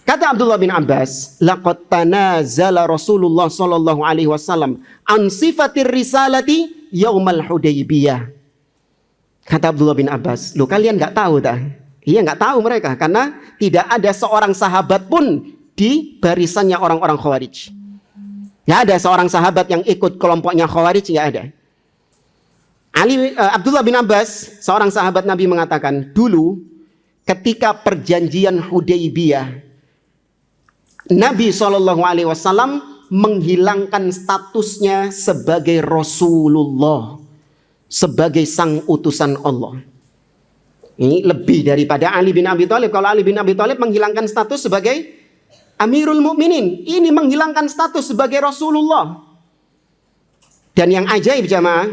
Kata Abdullah bin Abbas, laqad tanazala Rasulullah sallallahu alaihi wasallam an sifatir risalati yaumal Hudaybiyah. Kata Abdullah bin Abbas, lo kalian nggak tahu tak? Iya, nggak tahu mereka, karena tidak ada seorang sahabat pun di barisannya orang-orang Khawarij. Nggak ada seorang sahabat yang ikut kelompoknya Khawarij, nggak ada. Abdullah bin Abbas, seorang sahabat Nabi, mengatakan dulu ketika perjanjian Hudaybiyah, Nabi SAW menghilangkan statusnya sebagai Rasulullah, sebagai sang utusan Allah. Ini lebih daripada Ali bin Abi Thalib. Kalau Ali bin Abi Thalib menghilangkan status sebagai Amirul Mukminin, ini menghilangkan status sebagai Rasulullah. Dan yang ajaib jamaah,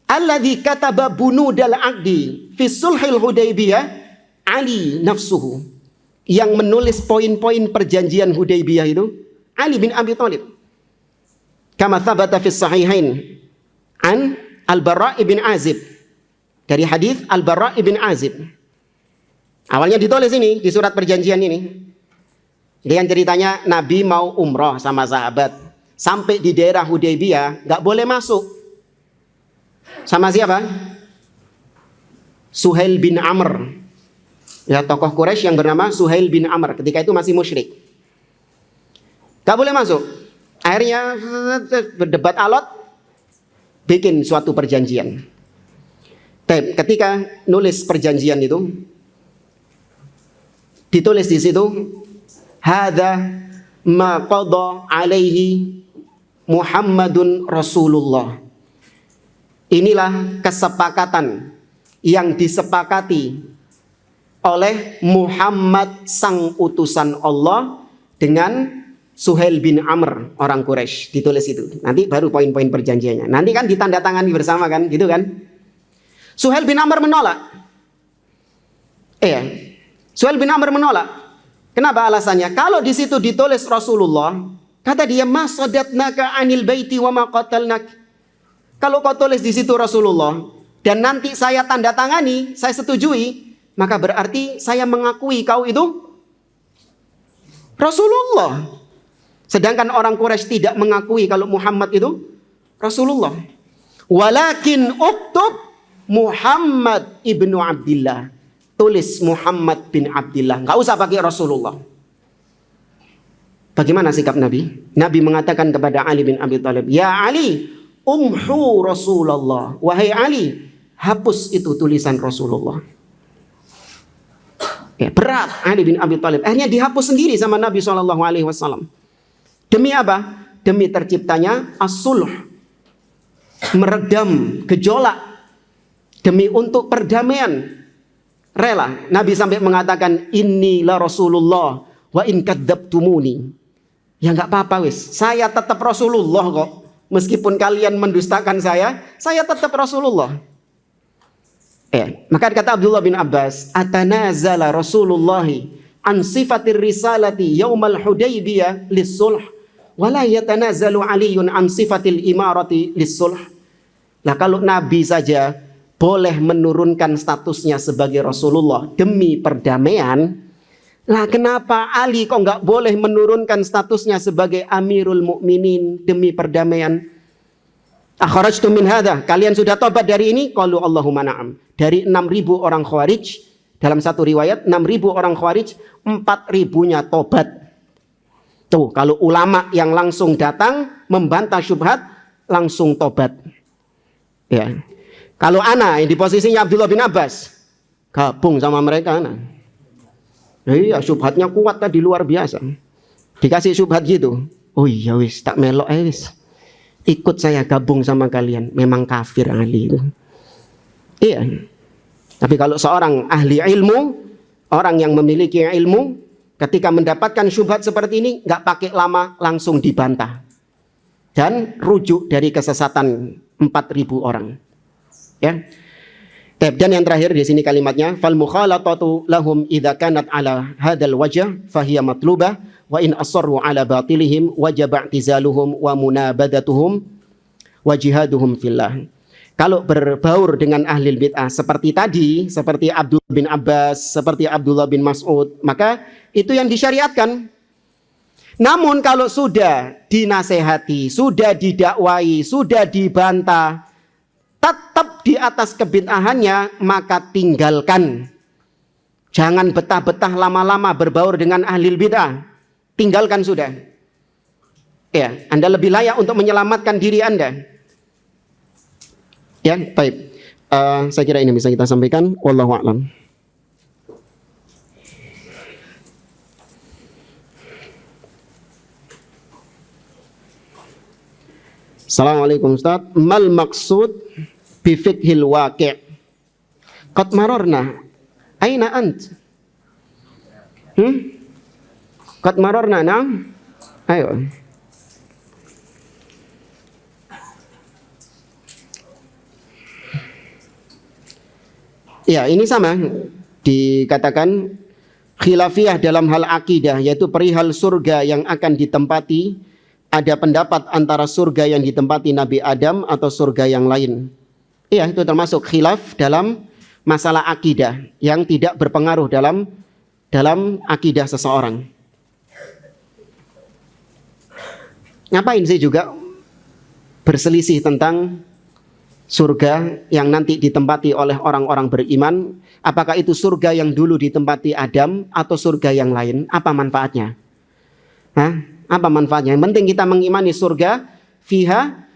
alladzi kataba bunudal aqdi fi sulhil Hudaybiyah Ali nafsuhu. Yang menulis poin-poin perjanjian Hudaybiyah itu Ali bin Abi Thalib. Kama thabata fi sahihain an Al-Bara' ibn Azib, dari hadis Al-Bara' ibn Azib. Awalnya ditulis ini di surat perjanjian ini. Dengan ceritanya Nabi mau umroh sama sahabat, sampai di daerah Hudaybiyah nggak boleh masuk. Sama siapa? Suhail bin Amr. Ya, tokoh Quraisy yang bernama Suhail bin Amr. Ketika itu masih musyrik. Nggak boleh masuk. Akhirnya berdebat alot, bikin suatu perjanjian. Ketika nulis perjanjian itu, ditulis di situ, hadza ma qada alaihi Muhammadun Rasulullah. Inilah kesepakatan yang disepakati oleh Muhammad sang utusan Allah dengan Suhail bin Amr orang Quraisy. Ditulis itu. Nanti baru poin-poin perjanjiannya. Nanti kan ditandatangani bersama kan, gitu kan? Suhail bin Amr menolak. Suhail bin Amr menolak. Kenapa alasannya? Kalau di situ ditulis Rasulullah, kata dia, ma sadatnaka anil baiti wa ma qatalnak. Kalau kau tulis di situ Rasulullah dan nanti saya tanda tangani, saya setujui, maka berarti saya mengakui kau itu Rasulullah. Sedangkan orang Quraisy tidak mengakui kalau Muhammad itu Rasulullah. Walakin uktub Muhammad ibnu Abdillah. tulis Muhammad bin Abdullah, nggak usah pakai Rasulullah. Bagaimana sikap Nabi? Nabi mengatakan kepada Ali bin Abi Thalib, ya Ali, umhu Rasulullah. Wahai Ali, hapus itu tulisan Rasulullah. Ya, berat Ali bin Abi Thalib. Akhirnya dihapus sendiri sama Nabi SAW. Demi apa? Demi terciptanya as-sulh, meredam gejolak, demi untuk perdamaian. Rela. Nabi sampai mengatakan, inilah Rasulullah wa in kadzabtumuni. Ya nggak apa-apa wis, saya tetap Rasulullah kok. Meskipun kalian mendustakan saya tetap Rasulullah. Maka kata Abdullah bin Abbas, atanazala Rasulullahi an sifatir risalati yaumal Hudaybiyah lis-sulh wa la yatanazalu Aliyun an sifatil imarati lis-sulh. Lah kalau Nabi saja boleh menurunkan statusnya sebagai Rasulullah demi perdamaian, lah kenapa Ali kok nggak boleh menurunkan statusnya sebagai Amirul Mukminin demi perdamaian? Akhrajtum min hadha, kalian sudah tobat dari ini? Qalu Allahumma na'am. Dari 6.000 orang Khawarij, dalam satu riwayat 6.000 orang Khawarij, 4.000-nya tobat. Tuh, kalau ulama yang langsung datang membantah syubhat langsung tobat. Ya. Kalau ana yang di posisinya Abdullah bin Abbas, gabung sama mereka ana. Iya, syubhatnya kuat tadi luar biasa. Dikasih syubhat gitu. Oh iya wis, tak melok wis. Ikut saya gabung sama kalian. Memang kafir Ali itu. Iya. Tapi kalau seorang ahli ilmu, orang yang memiliki ilmu, ketika mendapatkan syubhat seperti ini, nggak pakai lama, langsung dibantah. Dan rujuk dari kesesatan 4.000 orang. Ya. Dan yang terakhir di sini kalimatnya, fal mukhalatatu lahum idza kanat ala hadzal wajh fahiya matlubah wa in asarru ala batilihim wajib i'tizaluhum wa munabadatuhum wa jihaduhum fillah. Kalau berbaur dengan ahli bid'ah seperti tadi, seperti Abdul bin Abbas, seperti Abdullah bin Mas'ud, maka itu yang disyariatkan. Namun kalau sudah dinasehati, sudah didakwai, sudah dibantah, tetap di atas kebid'ahannya, maka tinggalkan. Jangan betah-betah lama-lama berbaur dengan ahli bid'ah. Tinggalkan sudah. Ya, Anda lebih layak untuk menyelamatkan diri Anda. Ya, baik. Saya kira ini bisa kita sampaikan. Wallahu a'lam. Assalamualaikum Ustaz. Mal maksud bi fiqhil waqi'? Qad mararna. Aina ant? Qad mararna, na'am? Ayo. Ya, ini sama dikatakan khilafiyah dalam hal akidah, yaitu perihal surga yang akan ditempati. Ada pendapat antara surga yang ditempati Nabi Adam atau surga yang lain. Iya, itu termasuk khilaf dalam masalah akidah yang tidak berpengaruh dalam akidah seseorang. Ngapain sih juga berselisih tentang surga yang nanti ditempati oleh orang-orang beriman? Apakah itu surga yang dulu ditempati Adam atau surga yang lain? Apa manfaatnya? Apa manfaatnya? Yang penting kita mengimani surga, fiha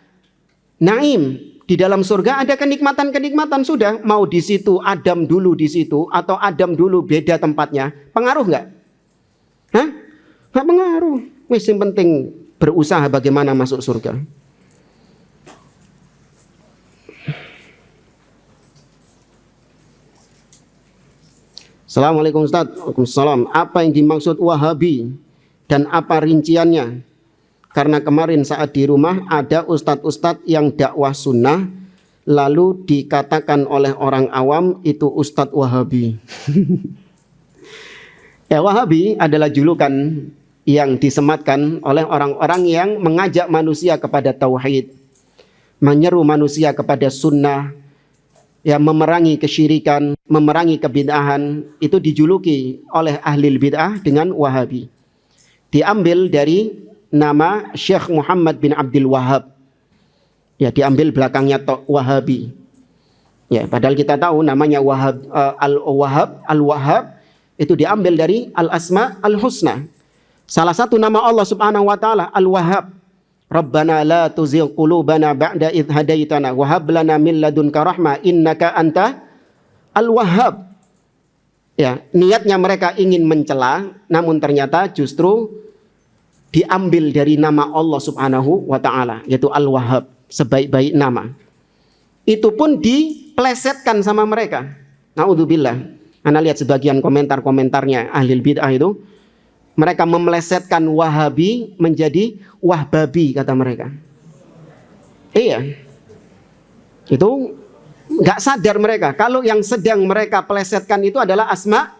naim. Di dalam surga ada kenikmatan-kenikmatan. Sudah, mau di situ Adam dulu di situ atau Adam dulu beda tempatnya, pengaruh nggak? Nggak pengaruh. Wis, yang penting berusaha bagaimana masuk surga. Assalamualaikum Ustaz. Waalaikumsalam. Apa yang dimaksud Wahabi dan apa rinciannya? Karena kemarin saat di rumah ada ustadz-ustadz yang dakwah sunnah, lalu dikatakan oleh orang awam itu ustadz Wahabi. Ya, Wahabi adalah julukan yang disematkan oleh orang-orang yang mengajak manusia kepada tauhid, menyeru manusia kepada sunnah, ya, memerangi kesyirikan, memerangi kebid'ahan. Itu dijuluki oleh ahli bid'ah dengan Wahabi. Diambil dari nama Syekh Muhammad bin Abdul Wahab. Ya, diambil belakangnya Wahabi. Ya, padahal kita tahu namanya Wahhab, Al-Wahhab itu diambil dari Al-Asma Al-Husna. Salah satu nama Allah Subhanahu wa taala Al-Wahhab. Rabbana la tuzigh qulubana ba'da idh hadaitana wa hab lana min ladunka rahmah innaka anta Al-Wahhab. Ya, niatnya mereka ingin mencela, namun ternyata justru diambil dari nama Allah Subhanahu wa taala, yaitu Al-Wahhab, sebaik-baik nama. Itu pun diplesetkan sama mereka. Naudzubillah. Anda lihat sebagian komentar-komentarnya ahli bid'ah itu, mereka memelesetkan Wahabi menjadi Wahbabi, kata mereka. Iya. Itu nggak sadar mereka kalau yang sedang mereka plesetkan itu adalah asma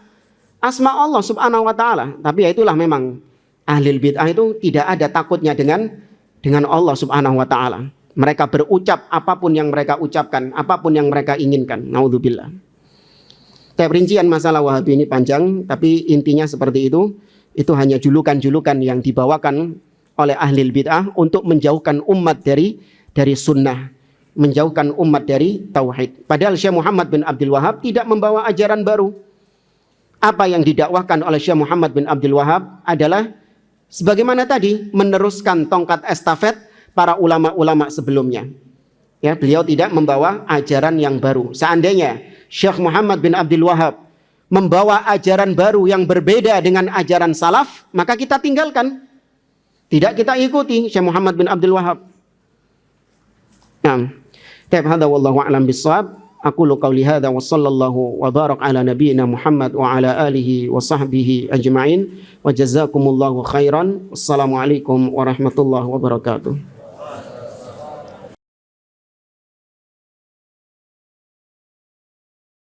Allah Subhanahu wa taala. Tapi ya itulah, memang ahli bid'ah itu tidak ada takutnya dengan Allah Subhanahu wa taala. Mereka berucap apapun yang mereka ucapkan, apapun yang mereka inginkan. Naudzubillah. Rincian masalah Wahabi ini panjang, tapi intinya seperti itu. Itu hanya julukan-julukan yang dibawakan oleh ahli bid'ah untuk menjauhkan umat dari sunnah, menjauhkan umat dari tauhid. Padahal Syekh Muhammad bin Abdul Wahhab tidak membawa ajaran baru. Apa yang didakwahkan oleh Syekh Muhammad bin Abdul Wahhab adalah sebagaimana tadi, meneruskan tongkat estafet para ulama-ulama sebelumnya. Ya, beliau tidak membawa ajaran yang baru. Seandainya Syekh Muhammad bin Abdul Wahhab membawa ajaran baru yang berbeda dengan ajaran salaf, maka kita tinggalkan. Tidak kita ikuti Syekh Muhammad bin Abdul Wahhab. Nah, hadza wallahu a'lam bissawab. Aqulu qawli hadza wa sallallahu wa barak ala nabiyyina Muhammad wa ala alihi wa sahbihi ajma'in wa jazakumullahu khairan. Wassalamualaikum warahmatullahi wabarakatuh.